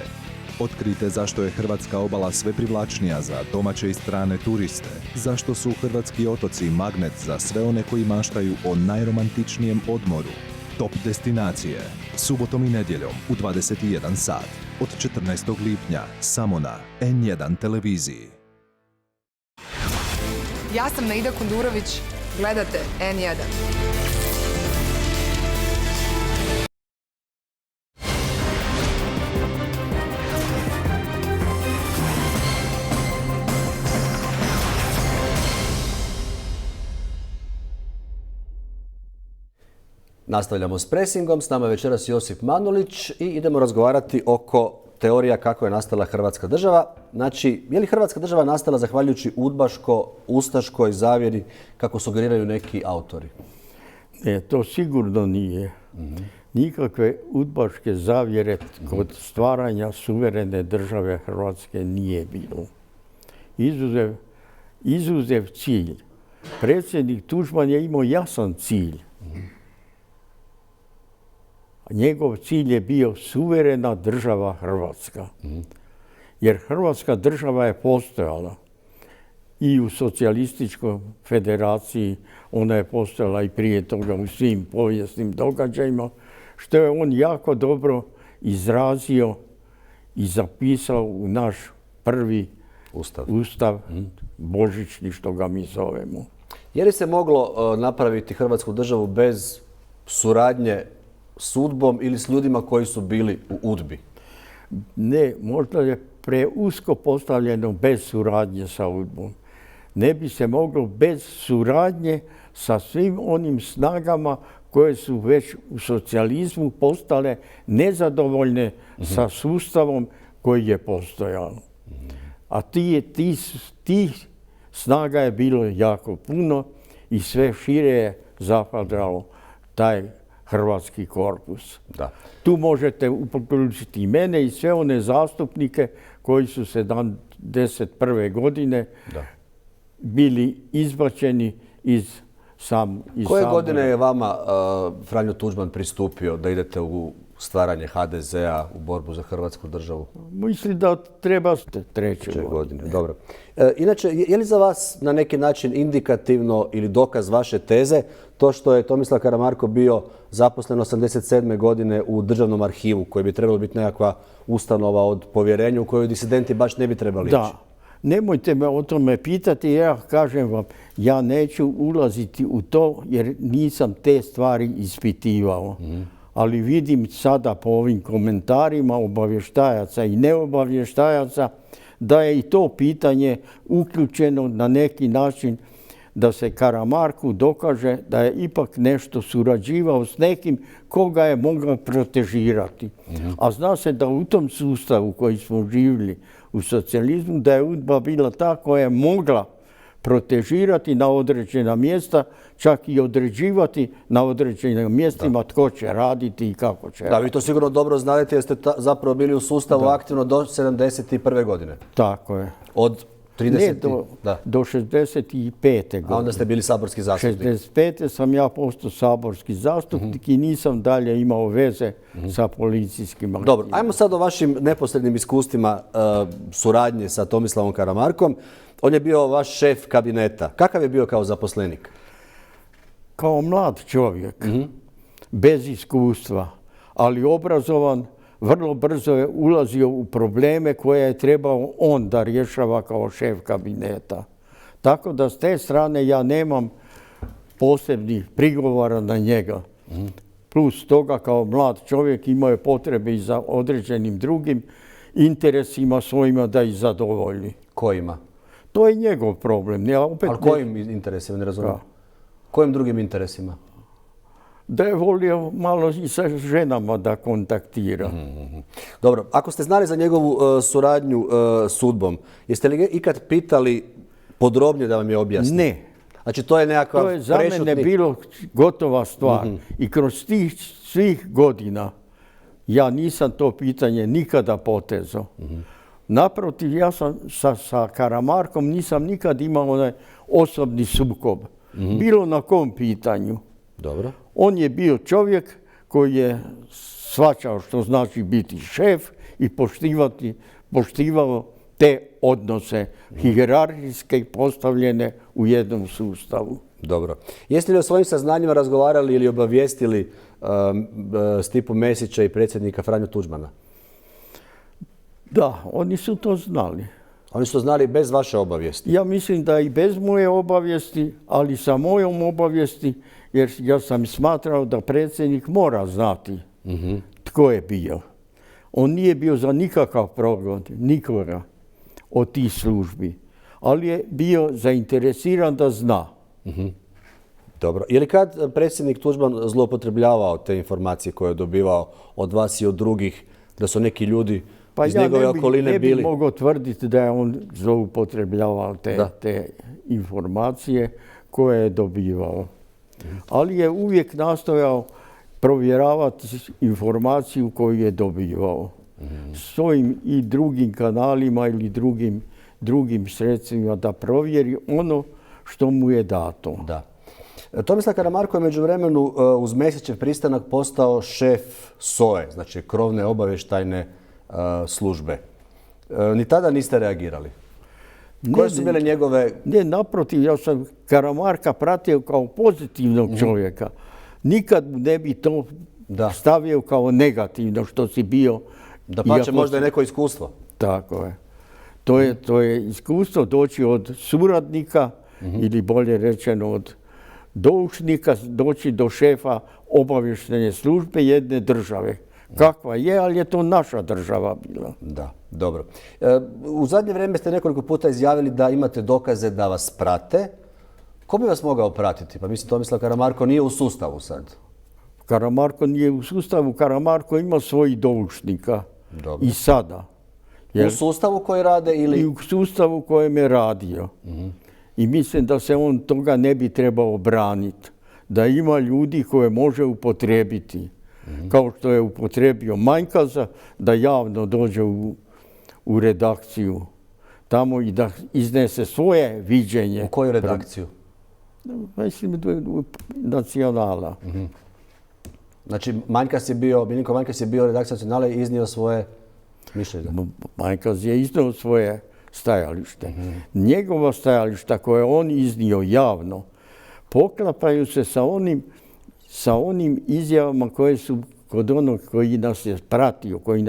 Speaker 10: Otkrite zašto je hrvatska obala sve privlačnija za domaće i strane turiste, zašto su hrvatski otoci magnet za sve one koji maštaju o najromantičnijem odmoru. Top destinacije, subotom i nedjeljom u 21 sat, od 14. lipnja, samo na N1 televiziji.
Speaker 17: Ja sam Naida Kundurović, gledate N1.
Speaker 2: Nastavljamo s presingom, s nama je večeras Josip Manolić i idemo razgovarati oko teorija kako je nastala Hrvatska država. Znači, je li Hrvatska država nastala zahvaljujući udbaško-ustaškoj zavjeri kako sugeriraju neki autori?
Speaker 3: Ne, to sigurno nije. Nikakve udbaške zavjere kod stvaranja suverene države Hrvatske nije bilo. Izuzev cilj. Predsjednik Tuđman je imao jasan cilj. Njegov cilj je bio suverena država Hrvatska. Jer Hrvatska država je postojala i u socijalističkoj federaciji, ona je postojala i prije toga u svim povijesnim događajima, što je on jako dobro izrazio i zapisao u naš prvi ustav božićni, što ga mi zovemo.
Speaker 2: Je li se moglo napraviti Hrvatsku državu bez suradnje s UDBom ili s ljudima koji su bili u UDBi?
Speaker 3: Ne, možda je preusko postavljeno bez suradnje sa UDBom. Ne bi se moglo bez suradnje sa svim onim snagama koje su već u socijalizmu postale nezadovoljne sa sustavom koji je postojao. A tih snaga je bilo jako puno i sve šire je zapadalo taj hrvatski korpus.
Speaker 2: Da.
Speaker 3: Tu možete uključiti i mene i sve one zastupnike koji su 1971. godine bili izbačeni iz
Speaker 2: Koje godine je vama Franjo Tuđman pristupio da idete u stvaranje HDZ-a, u borbu za Hrvatsku državu?
Speaker 3: Mislim da treba treće
Speaker 2: godine. Dobro. Inače, je li za vas na neki način indikativno ili dokaz vaše teze to što je Tomislav Karamarko bio zaposlen 1987. godine u državnom arhivu, koji bi trebalo biti nekakva ustanova od povjerenja u kojoj disidenti baš ne bi trebali ići?
Speaker 3: Da. Nemojte me o tome pitati, ja kažem vam, ja neću ulaziti u to jer nisam te stvari ispitivao. Ali vidim sada po ovim komentarima obavještajaca i neobavještajaca da je i to pitanje uključeno na neki način da se Karamarku dokaže da je ipak nešto surađivao s nekim koga je mogao protežirati. A zna se da u tom sustavu koji smo živjeli u socijalizmu, da je UDBA bila ta koja je mogla protežirati na određena mjesta, čak i određivati na određenim mjestima tko će raditi i kako će raditi.
Speaker 2: Da, vi to sigurno dobro znate jer ste zapravo bili u sustavu aktivno do 1971. godine.
Speaker 3: Tako je.
Speaker 2: Od 30...
Speaker 3: Ne, do 65. godine.
Speaker 2: A onda ste bili saborski zastupnik.
Speaker 3: 65. sam ja postao saborski zastupnik i nisam dalje imao veze sa policijskim aktivima.
Speaker 2: Dobro, ajmo sad o vašim neposrednim iskustvima suradnje sa Tomislavom Karamarkom. On je bio vaš šef kabineta. Kakav je bio kao zaposlenik?
Speaker 3: Kao mlad čovjek, bez iskustva, ali obrazovan, vrlo brzo je ulazio u probleme koje je trebao on da rješava kao šef kabineta. Tako da s te strane ja nemam posebnih prigovora na njega. Plus toga kao mlad čovjek imao je potrebe i za određenim drugim interesima svojima da ih zadovolji.
Speaker 2: Kojima?
Speaker 3: To je njegov problem.
Speaker 2: Ali kojim interesima, ne razumijem? Kojim drugim interesima?
Speaker 3: Da je volio malo i sa ženama da kontaktira.
Speaker 2: Dobro, ako ste znali za njegovu suradnju s UDBom, jeste li ikad pitali podrobnije da vam je objasni?
Speaker 3: Ne.
Speaker 2: Znači to je nekakav
Speaker 3: To je za mene bilo gotova stvar. I kroz tih svih godina ja nisam to pitanje nikada potezao. Naprotiv, ja sam sa Karamarkom nisam nikad imao onaj osobni sukob. Bilo na kom pitanju.
Speaker 2: Dobro.
Speaker 3: On je bio čovjek koji je shvaćao što znači biti šef i poštivao te odnose hijerarhijske postavljene u jednom sustavu.
Speaker 2: Dobro. Jeste li o svojim saznanjima razgovarali ili obavijestili Stipu Mesića i predsjednika Franju Tuđmana?
Speaker 3: Da, oni su to znali.
Speaker 2: Oni su znali bez vaše obavijesti?
Speaker 3: Ja mislim da i bez moje obavijesti, ali sa mojom obavijesti, jer ja sam smatrao da predsjednik mora znati tko je bio. On nije bio za nikakav progon, nikoga od tih službi, ali je bio zainteresiran da zna.
Speaker 2: Dobro. Je li kad predsjednik Tuđman zloupotrebljavao te informacije koje je dobivao od vas i od drugih, da su neki ljudi iz njegove okoline bili?
Speaker 3: Ne bih mogao tvrditi da je on zloupotrebljavao te informacije koje je dobivao. Ali je uvijek nastojao provjeravati informaciju koju je dobivao. Svojim i drugim kanalima ili drugim sredstvima da provjeri ono što mu je dato.
Speaker 2: Da. Tomislav Karamarko je međuvremenu uz Mesićev pristanak postao šef SOA-e, znači krovne obavještajne službe. Ni tada niste reagirali? Koje su bile njegove...
Speaker 3: Ne, naprotiv, ja sam Karamarka pratio kao pozitivnog čovjeka. Nikad ne bi to stavio kao negativno što si bio.
Speaker 2: Da pače možda je neko iskustvo.
Speaker 3: Tako je. To je iskustvo doći od suradnika ili bolje rečeno od doušnika, doći do šefa obavještajne službe jedne države. Kakva je, ali je to naša država bila.
Speaker 2: Da, dobro. U zadnje vrijeme ste nekoliko puta izjavili da imate dokaze da vas prate. Ko bi vas mogao pratiti? Pa mislim, Tomislav Karamarko nije u sustavu sad.
Speaker 3: Karamarko nije u sustavu. Karamarko ima svojih doušnika. I sada.
Speaker 2: U sustavu koji rade ili...
Speaker 3: I u sustavu kojem je radio. I mislim da se on toga ne bi trebao braniti. Da ima ljudi koje može upotrijebiti. Kao što je upotrijebio Manjkaza, da javno dođe u redakciju tamo i da iznese svoje viđenje.
Speaker 2: U koju redakciju?
Speaker 3: Mislim, Nacionala.
Speaker 2: Znači, Milinko Manjkas je bio redakcija Nacionala i iznio svoje mišljenje?
Speaker 3: Manjkaz je iznio svoje stajalište. Njegova stajališta koje on iznio javno poklapaju se sa onim izjavama koje su kod onog koji nas je pratio, koji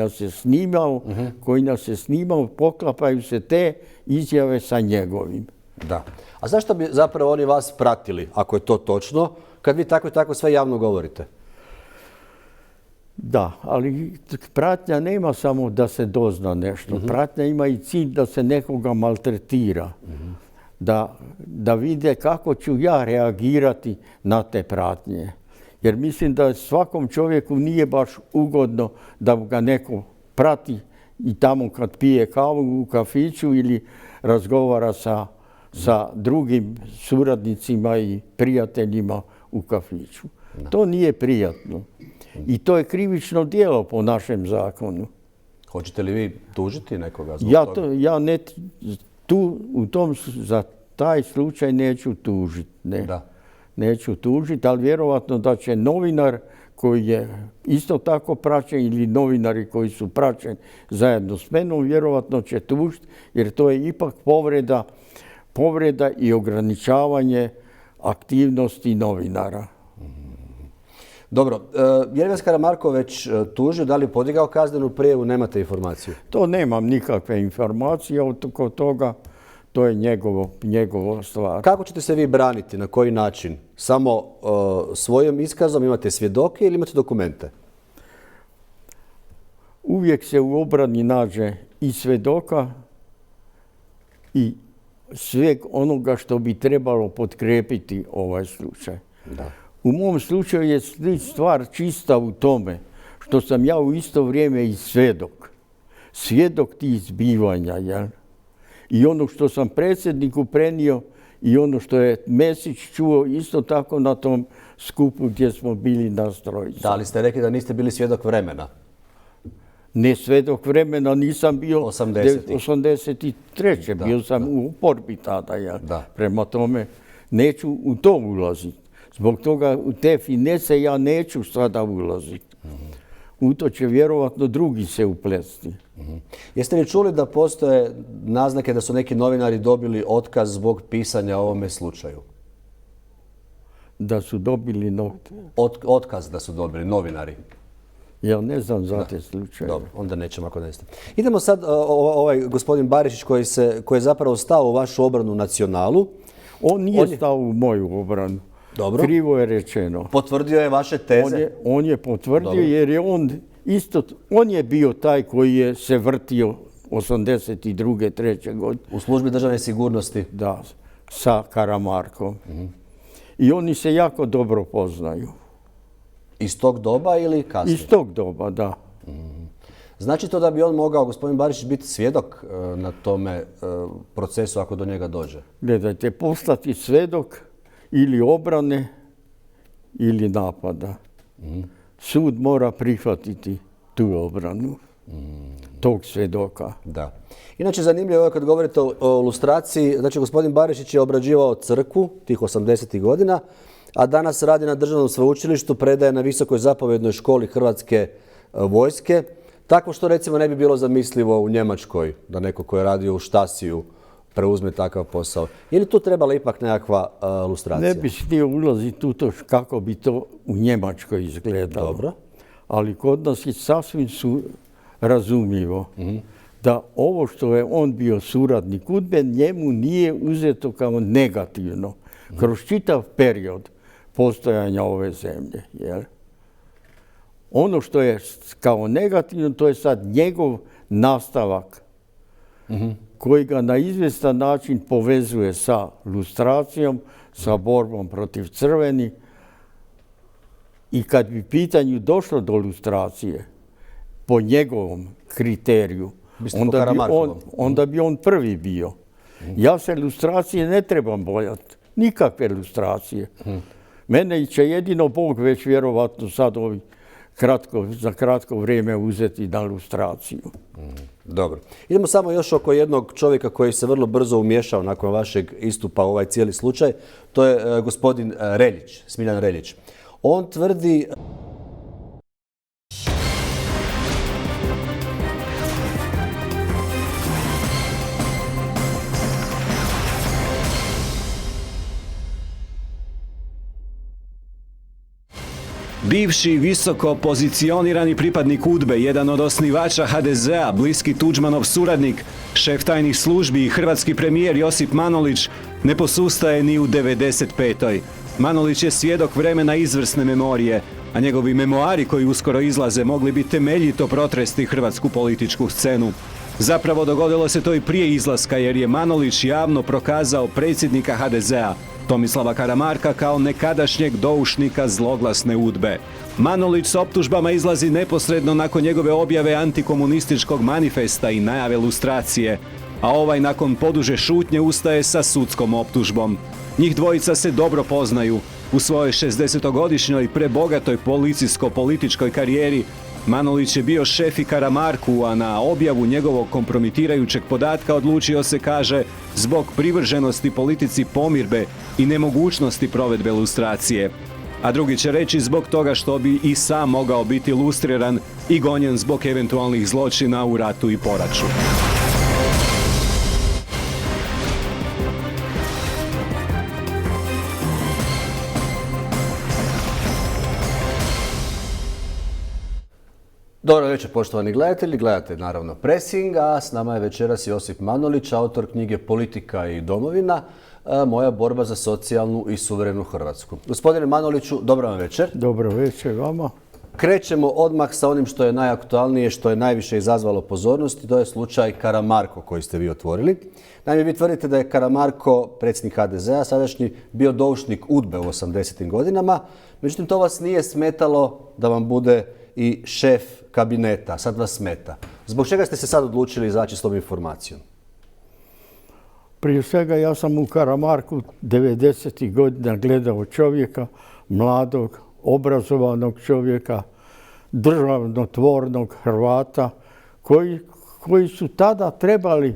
Speaker 3: nas je snimao, poklapaju se te izjave sa njegovim.
Speaker 2: Da. A zašto bi zapravo oni vas pratili, ako je to točno, kad vi tako i tako sve javno govorite?
Speaker 3: Da, ali pratnja nema samo da se dozna nešto. Pratnja ima i cilj da se nekoga maltretira. Da vide kako ću ja reagirati na te pratnje. Jer mislim da svakom čovjeku nije baš ugodno da ga neko prati i tamo kad pije kavu u kafiću ili razgovara sa drugim suradnicima i prijateljima u kafiću. To nije prijatno. I to je krivično djelo po našem zakonu.
Speaker 2: Hoćete li vi tužiti nekoga zbog toga?
Speaker 3: Ja ne, za taj slučaj neću tužiti. Neću tužiti, ali vjerovatno da će novinar koji je isto tako praćen ili novinari koji su praćeni zajedno s menom, vjerovatno će tužiti jer to je ipak povreda i ograničavanje aktivnosti novinara.
Speaker 2: Dobro, je li vas Karamarko već tužio, da li podigao kaznenu prijavu, nemate informaciju?
Speaker 3: To nemam nikakve informacije oko toga, to je njegovo stvar.
Speaker 2: Kako ćete se vi braniti, na koji način? Samo svojim iskazom imate svjedoke ili imate dokumente?
Speaker 3: Uvijek se u obrani nađe i svjedoka i sveg onoga što bi trebalo potkrijepiti ovaj slučaj. U mom slučaju je stvar čista u tome što sam ja u isto vrijeme i svjedok. Svjedok tih zbivanja, jel? I ono što sam predsjedniku prenio i ono što je Mesić čuo isto tako na tom skupu gdje smo bili nas trojica.
Speaker 2: Da li ste rekli da niste bili svjedok vremena?
Speaker 3: Ne svjedok vremena, nisam bio
Speaker 2: 80-ih.
Speaker 3: 83. Bio sam u oporbi tada, jel? Prema tome neću u to ulaziti. Zbog toga u te finese ja neću sada ulaziti. U to će vjerovatno drugi se uplesti.
Speaker 2: Jeste li čuli da postoje naznake da su neki novinari dobili otkaz zbog pisanja o ovome slučaju?
Speaker 3: Da su dobili
Speaker 2: otkaz da su dobili novinari?
Speaker 3: Ja ne znam za te slučaje.
Speaker 2: Dobro, onda nećemo ako neste. Idemo sad, ovaj gospodin Barišić koji je zapravo stao u vašu obranu Nacionalu.
Speaker 3: On nije stao u moju obranu.
Speaker 2: Dobro.
Speaker 3: Krivo je rečeno.
Speaker 2: Potvrdio je vaše teze?
Speaker 3: On je potvrdio jer je on je bio taj koji je se vrtio 82. 3. godine.
Speaker 2: U službi državne sigurnosti?
Speaker 3: Da, sa Karamarkom. I oni se jako dobro poznaju.
Speaker 2: Iz tog doba ili kasnije?
Speaker 3: Iz tog doba, da.
Speaker 2: Znači to da bi on mogao, gospodin Barišić, biti svjedok na tome procesu ako do njega dođe?
Speaker 3: Gledajte, postati svjedok ili obrane ili napada. Sud mora prihvatiti tu obranu tog svjedoka.
Speaker 2: Da. Inače, zanimljivo je kad govorite o lustraciji, znači gospodin Barišić je obrađivao crkvu tih 80. godina, a danas radi na državnom sveučilištu, predaje na Visokoj zapovjednoj školi Hrvatske vojske. Tako što recimo ne bi bilo zamislivo u Njemačkoj da neko ko je radio u Štasiju preuzme takav posao. Je li tu trebala ipak nekakva lustracija?
Speaker 3: Ne bi htio ulaziti u to kako bi to u Njemačkoj izgledalo.
Speaker 2: Dobro.
Speaker 3: Ali kod nas je sasvim razumljivo da ovo što je on bio suradnik UDBE njemu nije uzeto kao negativno kroz čitav period postojanja ove zemlje. Jer ono što je kao negativno, to je sad njegov nastavak koji ga na izvjestan način povezuje sa lustracijom, sa borbom protiv crveni. I kad bi pitanju došlo do lustracije, po njegovom kriteriju, onda bi on prvi bio. Ja se lustracije ne trebam bojati, nikakve lustracije. Mene će jedino Bog već vjerovatno sad za kratko vrijeme uzeti na lustraciju.
Speaker 2: Dobro. Idemo samo još oko jednog čovjeka koji se vrlo brzo umiješao nakon vašeg istupa u ovaj cijeli slučaj. To je gospodin Reljić, Smiljan Reljić. On tvrdi...
Speaker 1: Bivši visoko pozicionirani pripadnik UDBE, jedan od osnivača HDZ-a, bliski Tuđmanov suradnik, šef tajnih službi i hrvatski premijer Josip Manolić ne posustaje ni u 95. Manolić je svjedok vremena izvrsne memorije, a njegovi memoari koji uskoro izlaze mogli bi temeljito protresti hrvatsku političku scenu. Zapravo dogodilo se to i prije izlaska jer je Manolić javno prokazao predsjednika HDZ-a, Tomislava Karamarka, kao nekadašnjeg doušnika zloglasne UDBE. Manolić s optužbama izlazi neposredno nakon njegove objave antikomunističkog manifesta i najave lustracije, a ovaj nakon poduže šutnje ustaje sa sudskom optužbom. Njih dvojica se dobro poznaju. U svojoj 60-godišnjoj prebogatoj policijsko-političkoj karijeri Manolić je bio šef i Karamarku, a na objavu njegovog kompromitirajućeg podatka odlučio se, kaže, zbog privrženosti politici pomirbe i nemogućnosti provedbe lustracije. A drugi će reći zbog toga što bi i sam mogao biti lustriran i gonjen zbog eventualnih zločina u ratu i poraču.
Speaker 2: Dobro večer, poštovani gledatelji. Gledate naravno Pressing, a s nama je večeras Josip Manolić, autor knjige Politika i domovina, moja borba za socijalnu i suverenu Hrvatsku. Gospodine Manoliću, dobro vam večer.
Speaker 3: Dobro večer vama.
Speaker 2: Krećemo odmah sa onim što je najaktualnije, što je najviše izazvalo pozornosti, to je slučaj Karamarko koji ste vi otvorili. Naime, vi tvrdite da je Karamarko, predsjednik HDZ-a, sadašnji, bio doušnik UDBE u 80. godinama, međutim to vas nije smetalo da vam bude i šef kabineta, sad vas smeta. Zbog čega ste se sad odlučili izaći s tom informacijom?
Speaker 3: Prije svega ja sam u Karamarku 90. godina gledao čovjeka, mladog, obrazovanog čovjeka, državnotvornog Hrvata, koji su tada trebali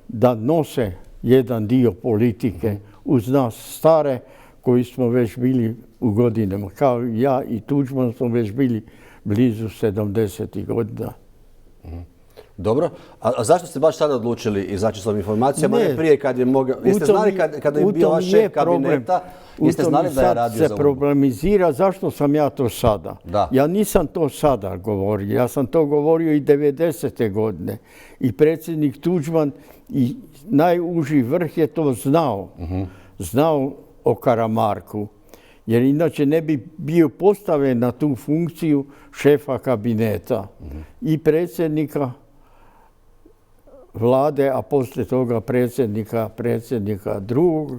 Speaker 3: da nose jedan dio politike uz nas stare, koji smo već bili u godinama. Kao i ja i Tuđman smo već bili blizu 70. godina.
Speaker 2: Dobro. A zašto ste baš sada odlučili izaći s ovim informacijama? Ne prije kad je mogao... Jeste znali kada je bio vaš šef kabineta? Jeste znali da je radio za
Speaker 3: se problemizira zašto sam ja to sada.
Speaker 2: Da.
Speaker 3: Ja nisam to sada govorio. Ja sam to govorio i 90. godine. I predsjednik Tuđman i najuži vrh je to znao. Znao o Karamarku. Jer inače ne bi bio postavljen na tu funkciju šefa kabineta i predsjednika vlade, a poslije toga predsjednika drugog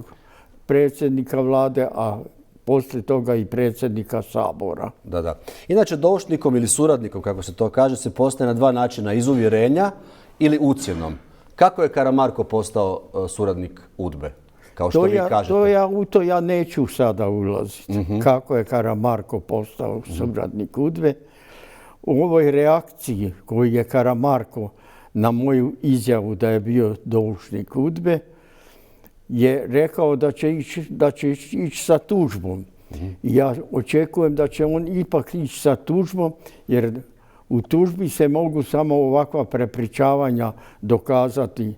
Speaker 3: predsjednika vlade, a poslije toga i predsjednika Sabora.
Speaker 2: Da. Inače, doušnikom ili suradnikom, kako se to kaže, se postaje na dva načina, iz uvjerenja ili ucjenom. Kako je Karamarko postao suradnik UDBE? Kao što vi kažete.
Speaker 3: U to ja neću sada ulaziti. Kako je Karamarko postao suradnik UDBE. U ovoj reakciji koju je Karamarko na moju izjavu da je bio doušnik UDBE je rekao da će ići sa tužbom. Ja očekujem da će on ipak ići sa tužbom, jer u tužbi se mogu samo ovakva prepričavanja dokazati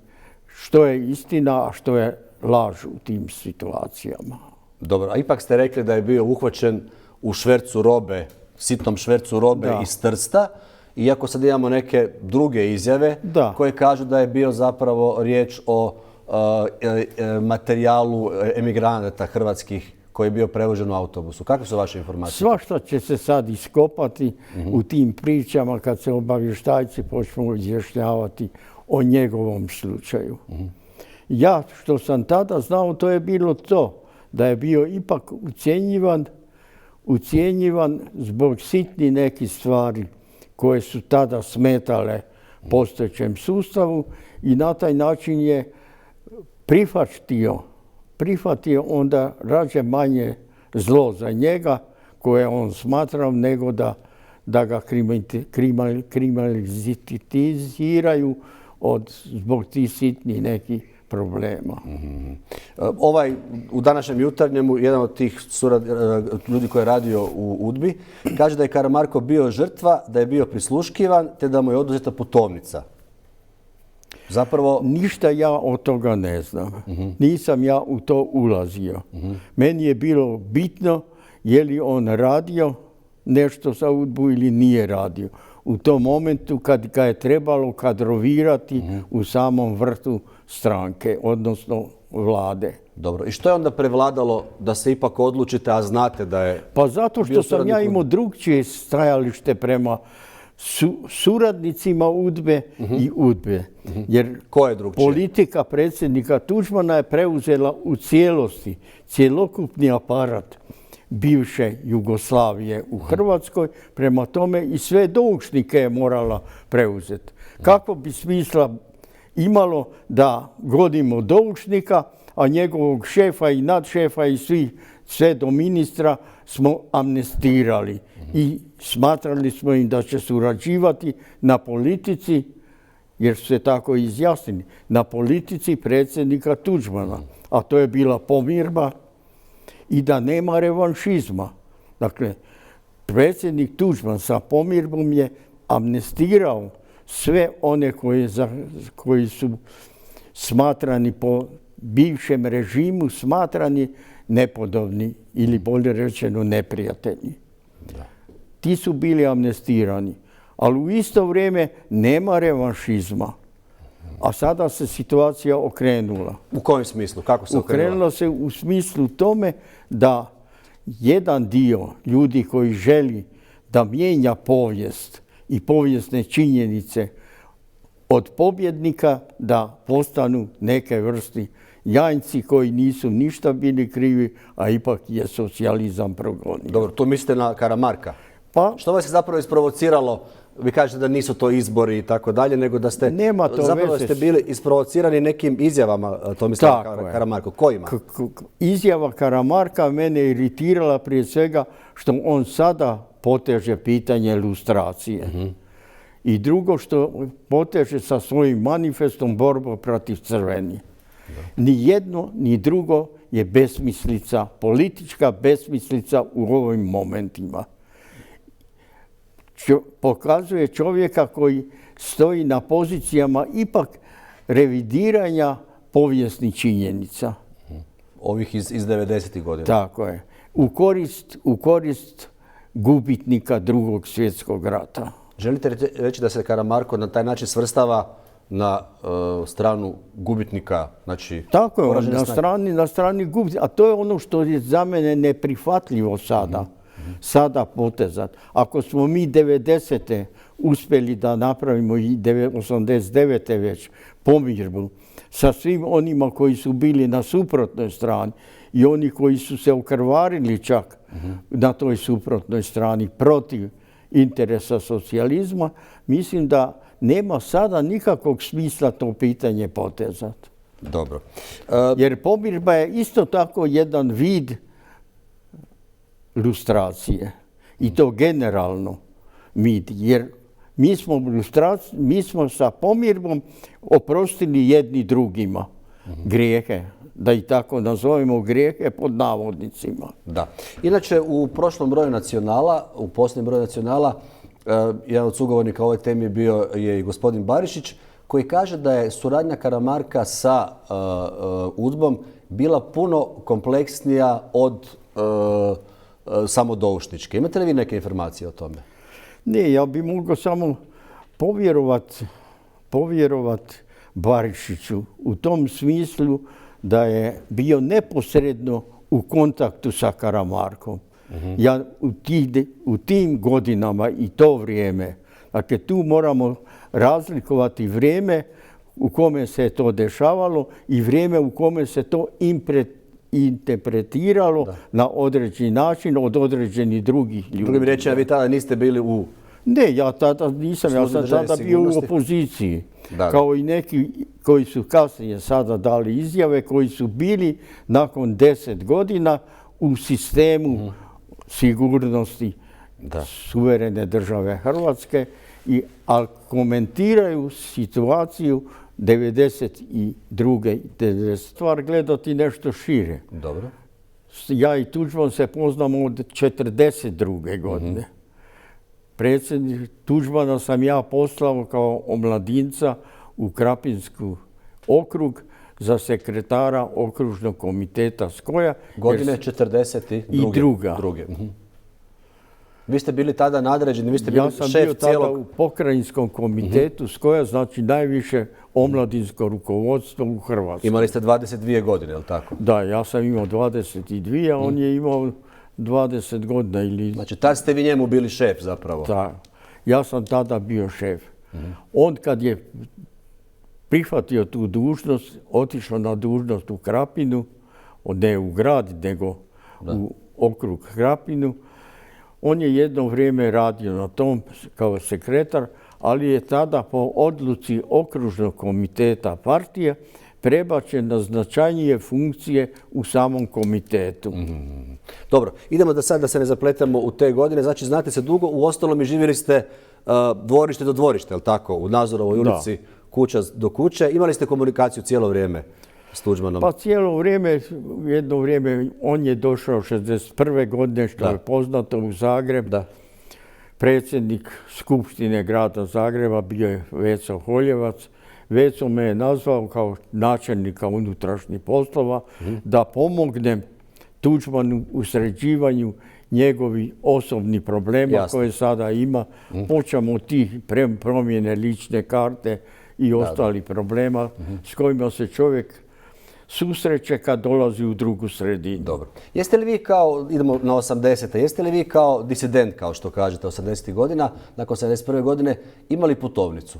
Speaker 3: što je istina, a što je laž u tim situacijama.
Speaker 2: Dobro, a ipak ste rekli da je bio uhvaćen u švercu robe, sitnom švercu robe iz Trsta, iako sad imamo neke druge izjave koje kažu da je bio zapravo riječ o materijalu emigranata hrvatskih koji je bio prevožen u autobusu. Kakve su vaše informacije?
Speaker 3: Svašta će se sad iskopati u tim pričama kad se obavještajci počnu izjašnjavati o njegovom slučaju. Ja što sam tada znao, to je bilo to, da je bio ipak ucjenjivan zbog sitnih nekih stvari koje su tada smetale postojećem sustavu i na taj način je prihvatio onda rađe manje zlo za njega koje on smatrao nego da ga kriminaliziraju zbog tih sitnih nekih problema.
Speaker 2: U današnjem Jutarnjemu jedan od tih ljudi koji je radio u UDBI kaže da je Karamarko bio žrtva, da je bio prisluškivan te da mu je oduzeta putovnica. Zapravo...
Speaker 3: Ništa ja od toga ne znam. Nisam ja u to ulazio. Meni je bilo bitno je li on radio nešto za UDBU ili nije radio. U tom momentu kad ga je trebalo kadrovirati u samom vrhu stranke, odnosno vlade.
Speaker 2: Dobro. I što je onda prevladalo da se ipak odlučite, a znate da je...
Speaker 3: Pa zato što sam ja imao drugčije stajalište prema suradnicima UDBE i UDBE. Jer politika predsjednika Tuđmana je preuzela u cijelosti cjelokupni aparat bivše Jugoslavije u Hrvatskoj, prema tome i sve doušnike je morala preuzeti. Kako bi smisla imalo da godimo doušnika, a njegovog šefa i nadšefa i sve do ministra smo amnestirali i smatrali smo im da će surađivati na politici, jer su se tako izjasnili, na politici predsjednika Tuđmana, a to je bila pomirba i da nema revanšizma. Dakle, predsjednik Tuđman sa pomirbom je amnestirao sve one koji su smatrani po bivšem režimu, smatrani nepodobni ili bolje rečeno neprijatelji. Ti su bili amnestirani, ali u isto vrijeme nema revanšizma. A sada se situacija okrenula.
Speaker 2: U kojem smislu? Kako se okrenula?
Speaker 3: Okrenula se u smislu tome da jedan dio ljudi koji želi da mijenja povijest i povijesne činjenice od pobjednika da postanu neke vrsti janjci koji nisu ništa bili krivi, a ipak je socijalizam progonio.
Speaker 2: Dobro, tu mislite na Karamarka.
Speaker 3: Pa,
Speaker 2: što vas je zapravo isprovociralo? Vi kažete da nisu to izbori i tako dalje, nego da ste zapravo ste bili isprovocirani nekim izjavama Tomislava Karamarka. Kojima?
Speaker 3: Izjava Karamarka mene iritirala prije svega što on sada poteže pitanje lustracije. I drugo što poteže sa svojim manifestom borbu protiv crveni. Ni jedno, ni drugo je besmislica, politička besmislica u ovim momentima. Pokazuje čovjeka koji stoji na pozicijama ipak revidiranja povijesnih činjenica.
Speaker 2: Ovih iz 90. godina.
Speaker 3: Tako je. U korist gubitnika Drugog svjetskog rata.
Speaker 2: Želite reći da se Karamarko na taj način svrstava na stranu gubitnika? Znači,
Speaker 3: tako je, na strani gubitnika. A to je ono što je za mene neprihvatljivo sada. Sada potezat. Ako smo mi 90. uspjeli da napravimo i 89. već pomirbu sa svim onima koji su bili na suprotnoj strani i oni koji su se okrvarili čak na toj suprotnoj strani protiv interesa socijalizma, mislim da nema sada nikakvog smisla to pitanje potezat.
Speaker 2: Dobro.
Speaker 3: Jer pomirba je isto tako jedan vid lustracije. I to generalno jer mi smo sa pomirbom oprostili jedni drugima grijehe, da i tako nazovemo grijehe pod navodnicima.
Speaker 2: Da. Inače, u prošlom broju Nacionala, u posljednjem broju Nacionala, jedan od sugovornika ovoj temi bio je i gospodin Barišić, koji kaže da je suradnja Karamarka sa UDBom bila puno kompleksnija od samodoušničke. Imate li vi neke informacije o tome?
Speaker 3: Ne, ja bi mogao samo povjerovat Barišiću u tom smislu da je bio neposredno u kontaktu sa Karamarkom. Ja u tim godinama i to vrijeme, dakle tu moramo razlikovati vrijeme u kome se to dešavalo i vrijeme u kome se to interpretiralo na određeni način od određenih drugih ljudi.
Speaker 2: Drugim rečima, vi tada niste bili u...
Speaker 3: Ne, ja tada nisam, ja sam tada bio u opoziciji. Kao i neki koji su kasnije sada dali izjave, koji su bili nakon 10 godina u sistemu sigurnosti suverene države Hrvatske, ali komentiraju situaciju 92. Stvar gledati nešto šire.
Speaker 2: Dobro.
Speaker 3: Ja i Tuđman se poznamo od 42. godine. Predsjednik Tuđmana sam ja poslao kao omladinca u Krapinsku okrug za sekretara okružnog komiteta Skoja.
Speaker 2: Godine 42. Vi ste bili tada nadređeni, vi ste bili šef cijelog...
Speaker 3: Ja sam bio tada u pokrajinskom komitetu Skoja, znači najviše omladinsko rukovodstvo u Hrvatskoj.
Speaker 2: Imali ste 22 godine, je li tako?
Speaker 3: Da, ja sam imao 22, a on je imao 20 godina ili...
Speaker 2: Znači, tad ste vi njemu bili šef zapravo?
Speaker 3: Da, ja sam tada bio šef. On kad je prihvatio tu dužnost, otišao na dužnost u Krapinu, ne u grad, nego u okrug Krapinu. On je jedno vrijeme radio na tom kao sekretar, ali je tada po odluci okružnog komiteta partije prebačen na značajnije funkcije u samom komitetu.
Speaker 2: Dobro, idemo da sad da se ne zapletamo u te godine. Znači, znate se dugo, u ostalom i živjeli ste dvorište do dvorište, je li tako? U Nazorovoj ulici, kuća do kuće. Imali ste komunikaciju cijelo vrijeme s Tuđmanom?
Speaker 3: Pa cijelo vrijeme, jedno vrijeme, on je došao 61. godine, što je poznato, u Zagreb. Predsjednik Skupštine grada Zagreba bio je Veco Holjevac. Veco me je nazvao kao načelnika unutrašnjih poslova da pomognem Tuđmanu u sređivanju njegovih osobnih problema koje sada ima. Počemo od tih promjene lične karte i ostalih problema s kojima se čovjek susreće kad dolazi u drugu sredinu.
Speaker 2: Dobro. Jeste li vi kao, idemo na 80. Jeste li vi kao disident, kao što kažete, 80. godina, nakon 71. godine, imali putovnicu?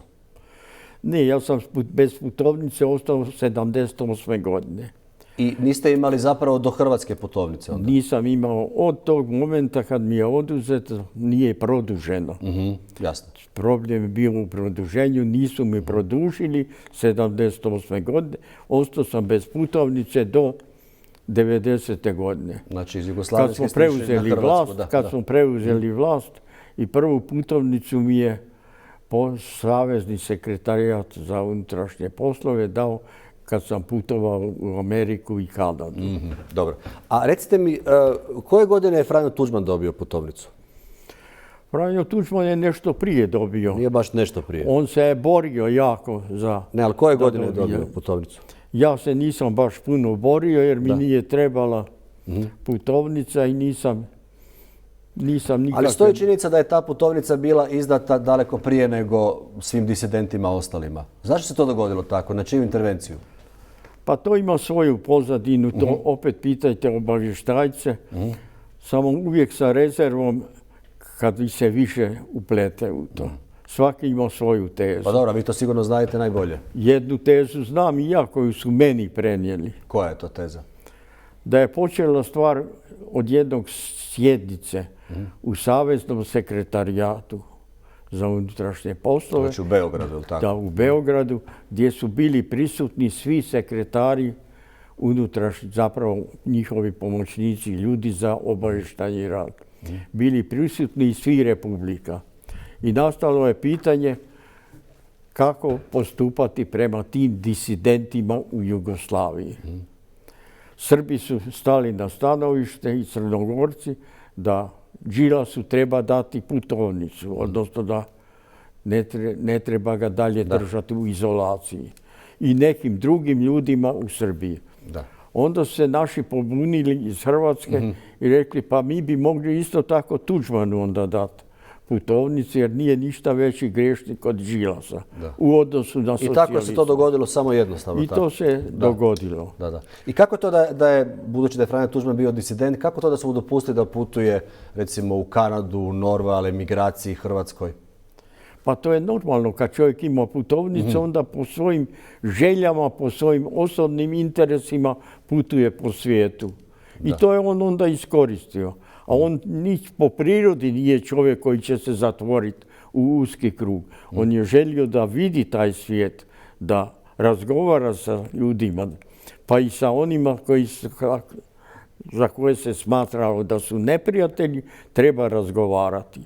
Speaker 3: Ne, ja sam bez putovnice ostao 78. godine.
Speaker 2: I niste imali zapravo do hrvatske putovnice onda?
Speaker 3: Nisam imao od tog momenta kad mi je oduzeto, nije produženo.
Speaker 2: Jasno.
Speaker 3: Problem je bio u produženju, nisu mi produžili 78. godine. Ostao sam bez putovnice do 90. godine.
Speaker 2: Znači iz Jugoslavenske ste išli na Hrvatsku.
Speaker 3: Kad smo preuzeli vlast i prvu putovnicu mi je Savezni sekretarijat za unutrašnje poslove dao kad sam putovao u Ameriku i Kanadu.
Speaker 2: Dobro. A recite mi, koje godine je Franjo Tuđman dobio putovnicu?
Speaker 3: Franjo Tuđman je nešto prije dobio.
Speaker 2: Nije baš nešto prije.
Speaker 3: On se je borio jako za...
Speaker 2: Ne, ali koje godine je dobio putovnicu?
Speaker 3: Ja se nisam baš puno borio jer mi nije trebala putovnica i nisam nikakve...
Speaker 2: Ali stoji činjenica da je ta putovnica bila izdata daleko prije nego svim disidentima ostalima. Zašto se to dogodilo tako? Na čiju intervenciju?
Speaker 3: Pa to ima svoju pozadinu, to opet pitajte obavještajce. Samo uvijek sa rezervom kad vi se više uplete u to. Svaki ima svoju tezu.
Speaker 2: Pa dobro, vi to sigurno znate najbolje.
Speaker 3: Jednu tezu znam i ja koju su meni prenijeli.
Speaker 2: Koja je to teza?
Speaker 3: Da je počela stvar od jednog sjednice u Saveznom sekretarijatu za unutrašnje poslove.
Speaker 2: Znači u Beogradu, ili tako?
Speaker 3: Da, u Beogradu, gdje su bili prisutni svi sekretari unutrašnji, zapravo njihovi pomoćnici, ljudi za obavještajni rad. Bili prisutni iz svih republika. I nastalo je pitanje kako postupati prema tim disidentima u Jugoslaviji. Srbi su stali na stanovište i Crnogorci da Đilasu treba dati putovnicu, odnosno da ne treba ga dalje držati u izolaciji. I nekim drugim ljudima u Srbiji. Onda su se naši pobunili iz Hrvatske i rekli pa mi bi mogli isto tako Tuđmanu onda dati putovnicu jer nije ništa veći grešnik od Đilasa u odnosu na socijalizam.
Speaker 2: I tako se to dogodilo samo jednostavno?
Speaker 3: I to se dogodilo.
Speaker 2: I kako to da je, budući da je Franjo Tuđman bio disident, kako to da su mu dopustili da putuje recimo u Kanadu, u Norvale, migraciji, Hrvatskoj?
Speaker 3: Pa to je normalno, kad čovjek ima putovnicu, onda po svojim željama, po svojim osobnim interesima putuje po svijetu. I to je on onda iskoristio. A on po prirodi nije čovjek koji će se zatvoriti u uski krug. On je želio da vidi taj svijet, da razgovara sa ljudima, pa i sa onima za koje se smatralo da su neprijatelji, treba razgovarati.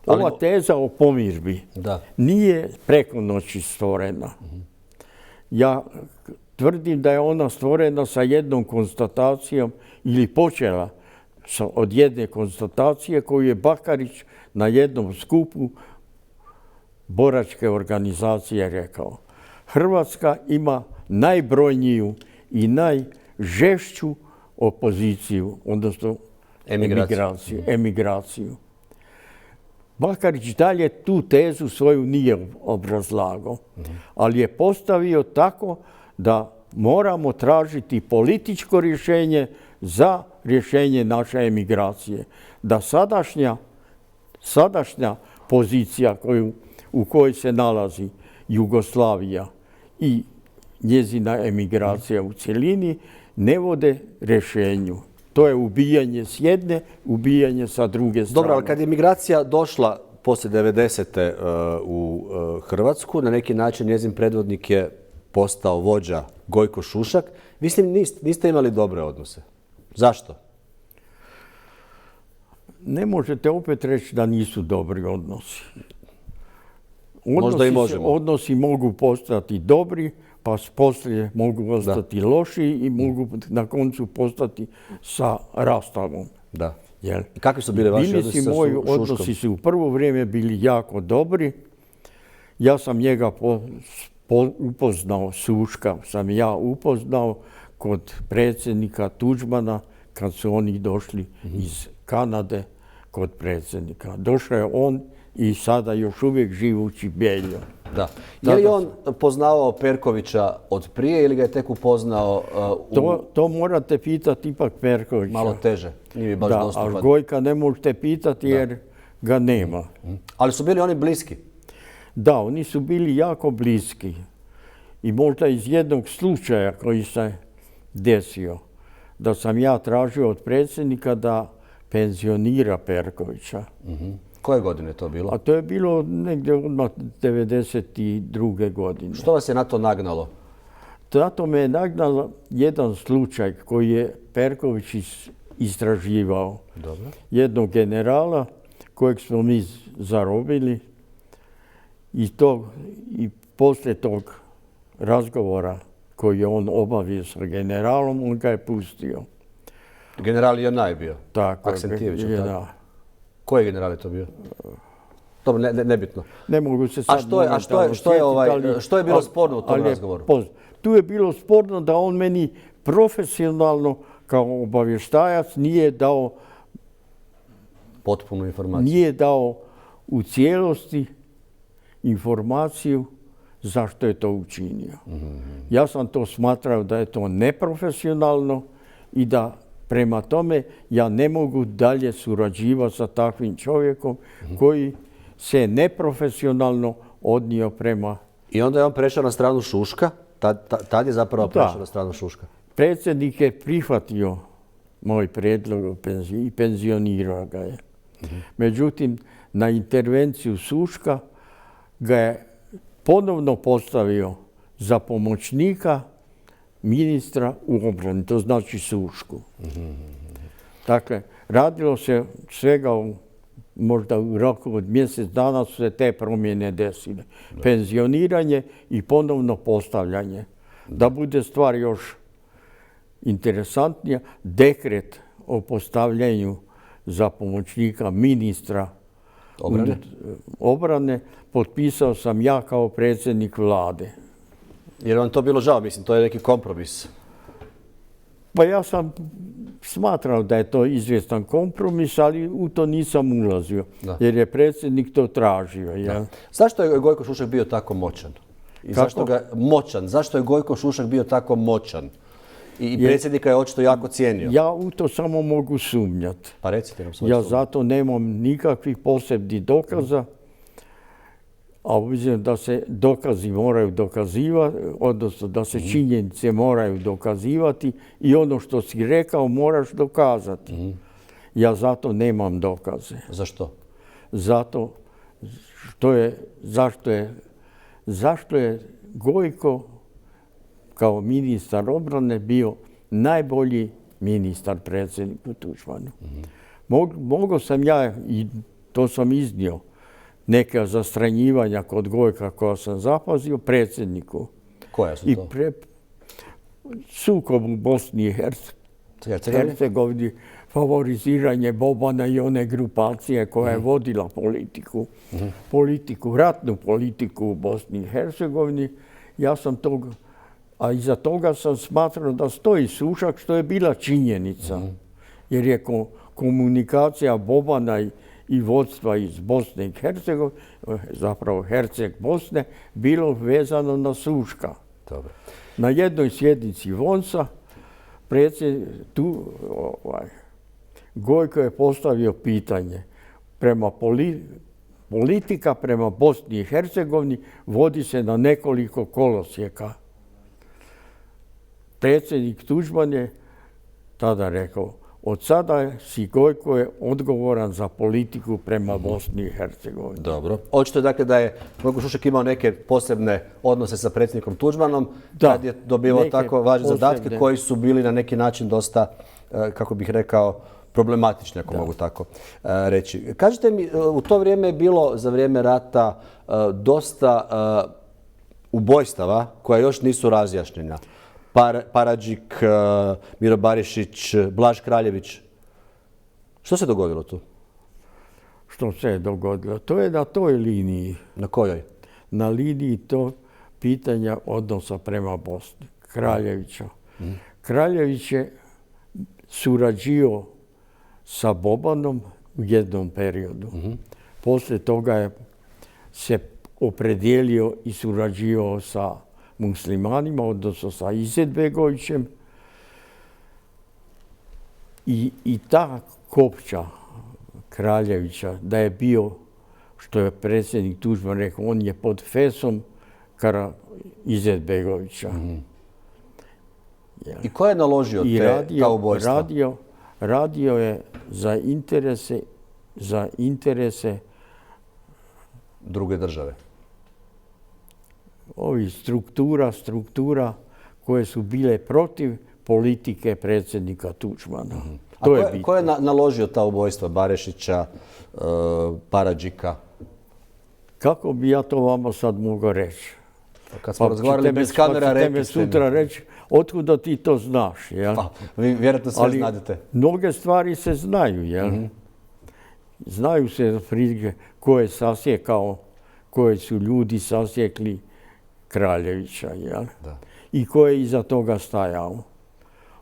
Speaker 3: Ova teza o pomirbi nije preko noći stvorena. Ja tvrdim da je ona stvorena sa jednom konstatacijom ili počela od jedne konstatacije koju je Bakarić na jednom skupu boračke organizacije rekao. Hrvatska ima najbrojniju i najžešću opoziciju, odnosno emigraciju. Bakarić dalje tu tezu svoju nije obrazlagao, ali je postavio tako da moramo tražiti političko rješenje za rješenje naše emigracije. Da sadašnja pozicija u kojoj se nalazi Jugoslavija i njezina emigracija u cjelini ne vode rješenju. To je ubijanje s jedne, ubijanje sa druge strane.
Speaker 2: Dobro, ali kad je migracija došla poslije 90. u Hrvatsku, na neki način njezin predvodnik je postao vođa Gojko Šušak. Mislim, niste imali dobre odnose. Zašto?
Speaker 3: Ne možete opet reći da nisu dobri odnosi.
Speaker 2: Možda i možemo.
Speaker 3: Odnosi mogu postati dobri, pa poslije mogu ostati loši i mogu na koncu postati sa rastavom.
Speaker 2: Kakvi su bili vaši odnosi sa
Speaker 3: Moji odnosi su u prvo vrijeme bili jako dobri. Ja sam njega upoznao, Šuška sam ja upoznao kod predsjednika Tuđmana kad su oni došli iz Kanade kod predsjednika. Došao je on i sada još uvijek živući Beljo.
Speaker 2: Da. Je li on poznavao Perkovića od prije ili ga je tek upoznao?
Speaker 3: To morate pitati ipak Perkovića.
Speaker 2: Malo teže, nije mi baš dostupan.
Speaker 3: A Gojka ne možete pitati jer ga nema.
Speaker 2: Ali su bili oni bliski?
Speaker 3: Da, oni su bili jako bliski. I možda iz jednog slučaja koji se desio, da sam ja tražio od predsjednika da penzionira Perkovića.
Speaker 2: Koje godine je to bilo?
Speaker 3: A to je bilo negdje odmah 1992. godine.
Speaker 2: Što vas je na to nagnalo?
Speaker 3: Zato me je nagnalo jedan slučaj koji je Perković istraživao.
Speaker 2: Dobro.
Speaker 3: Jednog generala kojeg smo mi zarobili i poslije tog razgovora koji je on obavio sa generalom, on ga je pustio.
Speaker 2: General Jonaj bio?
Speaker 3: Tako.
Speaker 2: Aksentijević, tako? Koji general je to bio? Dobro, nebitno.
Speaker 3: Ne mogu se sad
Speaker 2: što je bilo sporno u tom razgovoru?
Speaker 3: Tu je bilo sporno da on meni profesionalno kao obavještajac nije dao
Speaker 2: potpunu informaciju.
Speaker 3: Nije dao u cijelosti informaciju zašto je to učinio. Ja sam to smatrao da je to neprofesionalno i da prema tome ja ne mogu dalje surađivati sa takvim čovjekom koji se neprofesionalno odnio prema...
Speaker 2: I onda je on prešao na stranu Šuška? Tad je zapravo prešao na stranu Šuška?
Speaker 3: Predsjednik je prihvatio moj prijedlog i penzionirao ga je. Međutim, na intervenciju Šuška ga je ponovno postavio za pomoćnika ministra u obrani, to znači Šušku. Dakle, radilo se svega možda u roku od mjesec dana su se te promjene desile. Penzioniranje i ponovno postavljanje. Da bude stvar još interesantnija, dekret o postavljanju za pomoćnika ministra obrane potpisao sam ja kao predsjednik vlade.
Speaker 2: Jer vam to bilo žao, mislim, to je neki kompromis.
Speaker 3: Pa ja sam smatrao da je to izvjestan kompromis, ali u to nisam ulazio, jer je predsjednik to tražio.
Speaker 2: Zašto je Gojko Šušak bio tako moćan? Zašto je Gojko Šušak bio tako moćan? I predsjednika je očito jako cijenio.
Speaker 3: Ja u to samo mogu sumnjati.
Speaker 2: Pa recite nam svoje sumnje.
Speaker 3: Ja zato nemam nikakvih posebnih dokaza, a obzirom da se dokazi moraju dokazivati, odnosno da se činjenice moraju dokazivati i ono što si rekao moraš dokazati. Ja zato nemam dokaze.
Speaker 2: Zašto?
Speaker 3: Zato zašto je Gojko kao ministar obrane bio najbolji ministar predsjedniku Tuđmanu. Mogao sam ja, i to sam iznio, neka zastranjivanja kod Gojka koja sam zapazio predsjedniku.
Speaker 2: Koja su to?
Speaker 3: Sukob u Bosni i Hercegovini, favoriziranje Bobana i one grupacije koja je vodila politiku, ratnu politiku u Bosni i Hercegovini. Ja sam a iza toga sam smatrao da stoji Šušak, što je bila činjenica. Jer je komunikacija Bobana i vodstva iz Bosne i Hercegovine, zapravo Herceg Bosne, bilo vezano na Šuška. Na jednoj sjednici VONS-a Gojko je postavio pitanje politika prema Bosni i Hercegovini vodi se na nekoliko kolosijeka. Predsjednik Tuđman je tada rekao, od sada si Gojko je odgovoran za politiku prema Bosni i Hercegovini.
Speaker 2: Dobro. Očito je dakle da je Gojko Šušak imao neke posebne odnose sa predsjednikom Tuđmanom, kad je dobivao tako važne zadatke koji su bili na neki način dosta, kako bih rekao, problematični, ako mogu tako reći. Kažite mi, u to vrijeme je bilo za vrijeme rata dosta ubojstava koja još nisu razjašnjena. Paradžik, Miro Barišić, Blaž Kraljević. Što se dogodilo tu?
Speaker 3: Što se je dogodilo? To je na toj liniji.
Speaker 2: Na kojoj?
Speaker 3: Na liniji to pitanja odnosa prema Bosni. Kraljevića. Kraljević je surađivao sa Bobanom u jednom periodu. Poslije toga je se opredijelio i surađivao sa muslimanima, odnosno sa Izetbegovićem. I ta kopča Kraljevića, da je bio, što je predsjednik Tuđman rekao, on je pod fesom Izetbegovića.
Speaker 2: I ko je naložio ta ubojstva?
Speaker 3: Radio je za interese
Speaker 2: druge države.
Speaker 3: Ovi struktura koje su bile protiv politike predsjednika Tuđmana.
Speaker 2: Ko je naložio ta ubojstva? Barešića, Paradžika?
Speaker 3: Kako bi ja to vama sad mogao reći?
Speaker 2: Kad smo razgovarali bez kamera, rekli ste mi.
Speaker 3: Sutra reći, otkuda ti to znaš? Jel?
Speaker 2: Vi vjerojatno sve znadete.
Speaker 3: Mnoge stvari se znaju. Jel? Znaju se ko je sasjekao, koje su ljudi sasjekli Kraljevića. Jel? I ko je iza toga stajao.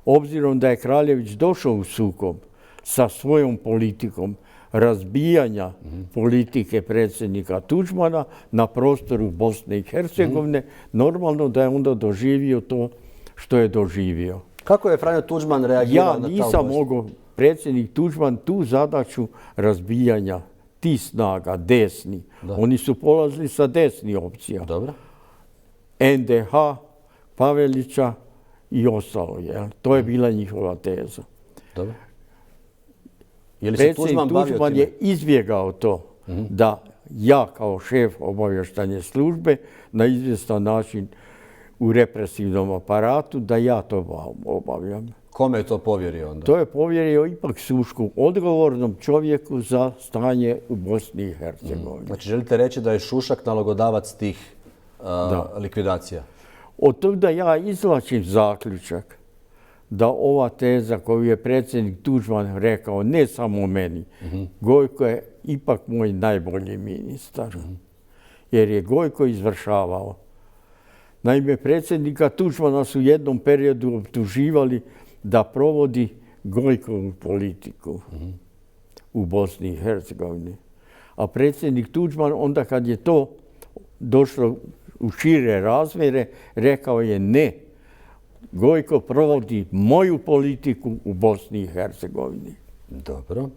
Speaker 3: Obzirom da je Kraljević došao u sukob sa svojom politikom razbijanja politike predsjednika Tuđmana na prostoru Bosne i Hercegovine, normalno da je onda doživio to što je doživio.
Speaker 2: Kako je Franjo Tuđman reagirao na ta ubojstva?
Speaker 3: Ja nisam mogao, predsjednik Tuđman, tu zadaću razbijanja tih snaga, desni. Oni su polazili sa desnih opcija. NDH, Pavelića i ostalo. To je bila njihova teza. Predsjednik Tuđman je izbjegao to da ja kao šef obavještajne službe na izvjestan način u represivnom aparatu, da ja to obavljam.
Speaker 2: Kome je to povjerio onda?
Speaker 3: To je povjerio ipak Sušku, odgovornom čovjeku za stanje u Bosni i Hercegovini.
Speaker 2: Znači želite reći da je Šušak nalogodavac tih likvidacija?
Speaker 3: Od toga ja izvlačim zaključak da ova teza koju je predsjednik Tuđman rekao, ne samo meni, Gojko je ipak moj najbolji ministar. Jer je Gojko izvršavao. Naime, predsjednika Tuđmana su u jednom periodu optuživali da provodi Gojkovu politiku u Bosni i Hercegovini. A predsjednik Tuđman, onda kad je to došlo u šire razmjere, rekao je ne. Gojko provodi moju politiku u Bosni i Hercegovini.
Speaker 2: Dobro.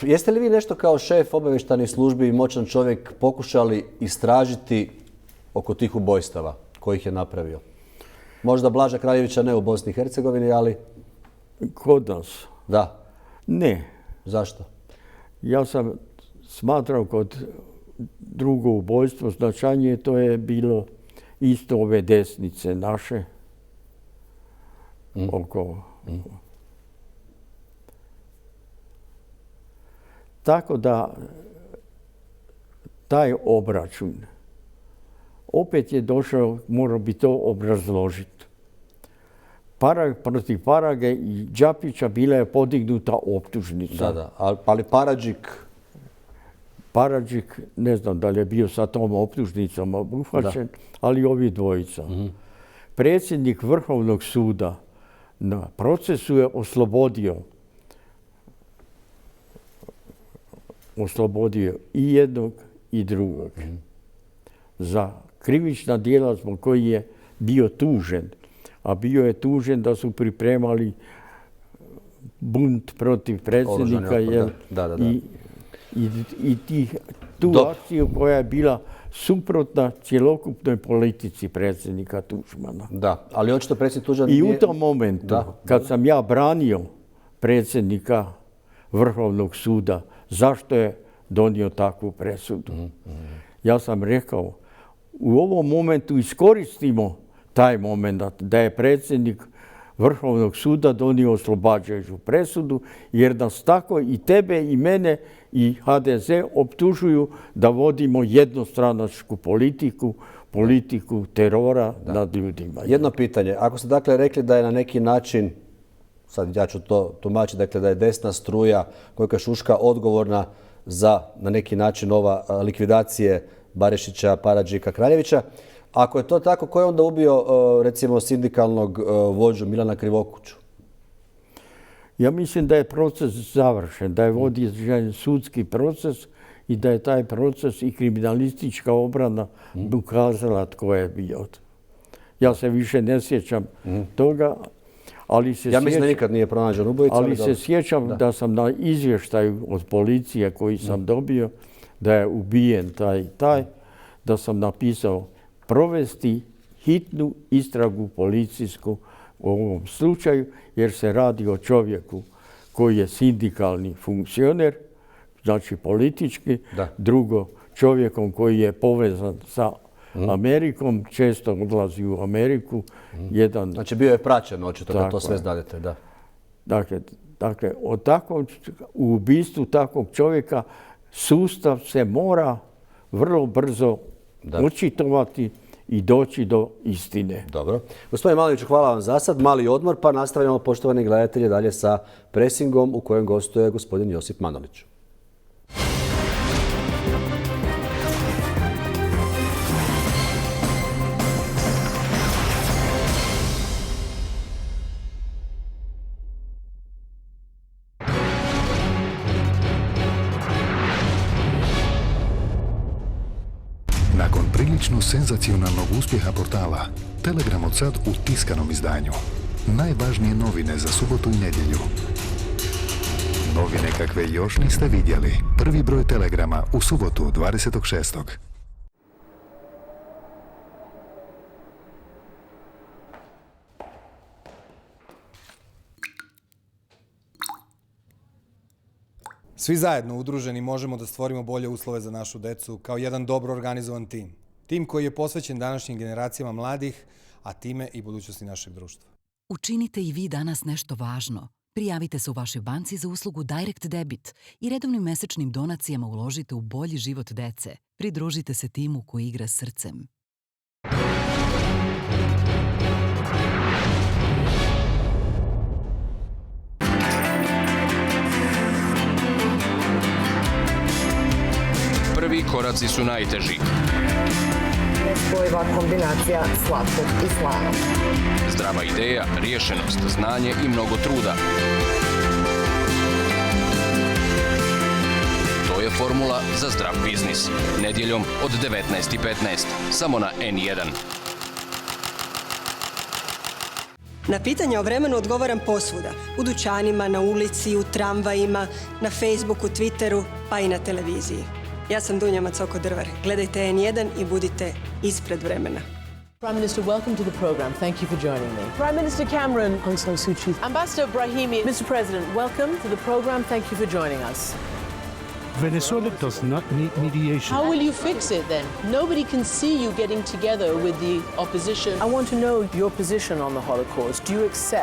Speaker 2: Jeste li vi nešto kao šef obavještajnih službi i moćan čovjek pokušali istražiti oko tih ubojstava kojih je napravio? Možda Blaža Kraljevića ne u Bosni i Hercegovini, ali...
Speaker 3: Kod nas?
Speaker 2: Da.
Speaker 3: Ne.
Speaker 2: Zašto?
Speaker 3: Ja sam smatrao kod drugo ubojstvo značajnije, to je bilo isto ove desnice naše oko... Tako da taj obračun opet je došao, morao bi to obrazložiti. Protiv Parage i Đapića bila je podignuta optužnica.
Speaker 2: Da, ali
Speaker 3: Paradžik, ne znam da li je bio sa tom optužnicom obuhvaćen, ali ovi dvojica. Predsjednik Vrhovnog suda na procesu je oslobodio i jednog i drugog za krivična djela zbog koji je bio tužen. A bio je tužen da su pripremali bunt protiv predsjednika i tu akciju koja je bila suprotna cjelokupnoj politici predsjednika Tuđmana.
Speaker 2: Da, ali očito predsjednik Tuđman...
Speaker 3: I u tom momentu, kad sam ja branio predsjednika Vrhovnog suda, zašto je donio takvu presudu? Ja sam rekao, u ovom momentu iskoristimo taj moment da je predsjednik Vrhovnog suda donio oslobađajuću presudu, jer nas tako i tebe i mene i HDZ optužuju da vodimo jednostranačku politiku terora nad ljudima.
Speaker 2: Jedno pitanje. Ako ste dakle rekli da je na neki način, sad ja ću to tumačiti, dakle da je desna struja Gojka Šuška odgovorna za na neki način ova likvidacije Barišića, Paradžika, Kraljevića. Ako je to tako, ko je onda ubio recimo sindikalnog vođu Milana Krivokuću?
Speaker 3: Ja mislim da je proces završen, da je vođen sudski proces i da je taj proces i kriminalistička obrana ukazala tko je bio. Ja se više ne sjećam toga, ali se
Speaker 2: ja mislim da nikad nije pronađen ubojica.
Speaker 3: Ali se sjećam da sam na izvještaju od policije koji sam dobio da je ubijen taj, da sam napisao provesti hitnu istragu policijsku u ovom slučaju, jer se radi o čovjeku koji je sindikalni funkcioner, znači politički, drugo čovjekom koji je povezan sa Amerikom, često odlazi u Ameriku.
Speaker 2: Znači bio je praćen očito da to sve znadete, da.
Speaker 3: Dakle, u ubistvu takvog čovjeka sustav se mora vrlo brzo očitovati i doći do istine.
Speaker 2: Dobro. Gospodine Manoliću, hvala vam za sad. Mali odmor, pa nastavljamo, poštovani gledatelji, dalje sa presingom u kojem gostuje gospodin Josip Manolić.
Speaker 4: Nakon prilično senzacionalnog uspjeha portala, Telegram od sad u tiskanom izdanju. Najvažnije novine za subotu i nedjelju. Novine kakve još niste vidjeli. Prvi broj Telegrama u subotu 26.
Speaker 11: Svi zajedno udruženi možemo da stvorimo bolje uslove za našu decu kao jedan dobro organizovan tim. Tim koji je posvećen današnjim generacijama mladih, a time i budućnosti našeg društva.
Speaker 12: Učinite i vi danas nešto važno. Prijavite se u vašoj banci za uslugu Direct Debit i redovnim mesečnim donacijama uložite u bolji život dece. Pridružite se timu koji igra srcem.
Speaker 8: Prvi koraci su najteži.
Speaker 9: Nespojiva kombinacija slatkog i slanog.
Speaker 8: Zdrava ideja, rješenost, znanje i mnogo truda. To je formula za zdrav biznis. Nedjeljom od 19:15. Samo na N1.
Speaker 13: Na pitanja o vremenu odgovaram posvuda. U dućanima, na ulici, u tramvajima, na Facebooku, Twitteru, pa i na televiziji. Ja sam Dunja Macoko-Drvar. Gledajte N1 i budite ispred vremena.
Speaker 14: Prime Minister, welcome to the program. Thank you for joining me. Prime Minister Cameron, Aung San Suu Kyi. Ambassador Brahimi, Mr. President, welcome to the program. Thank you for joining us.
Speaker 15: Venezuela does not need mediation.
Speaker 14: How will you fix it then? Nobody can see you getting together with the opposition. I want to know your position on the Holocaust. Do you accept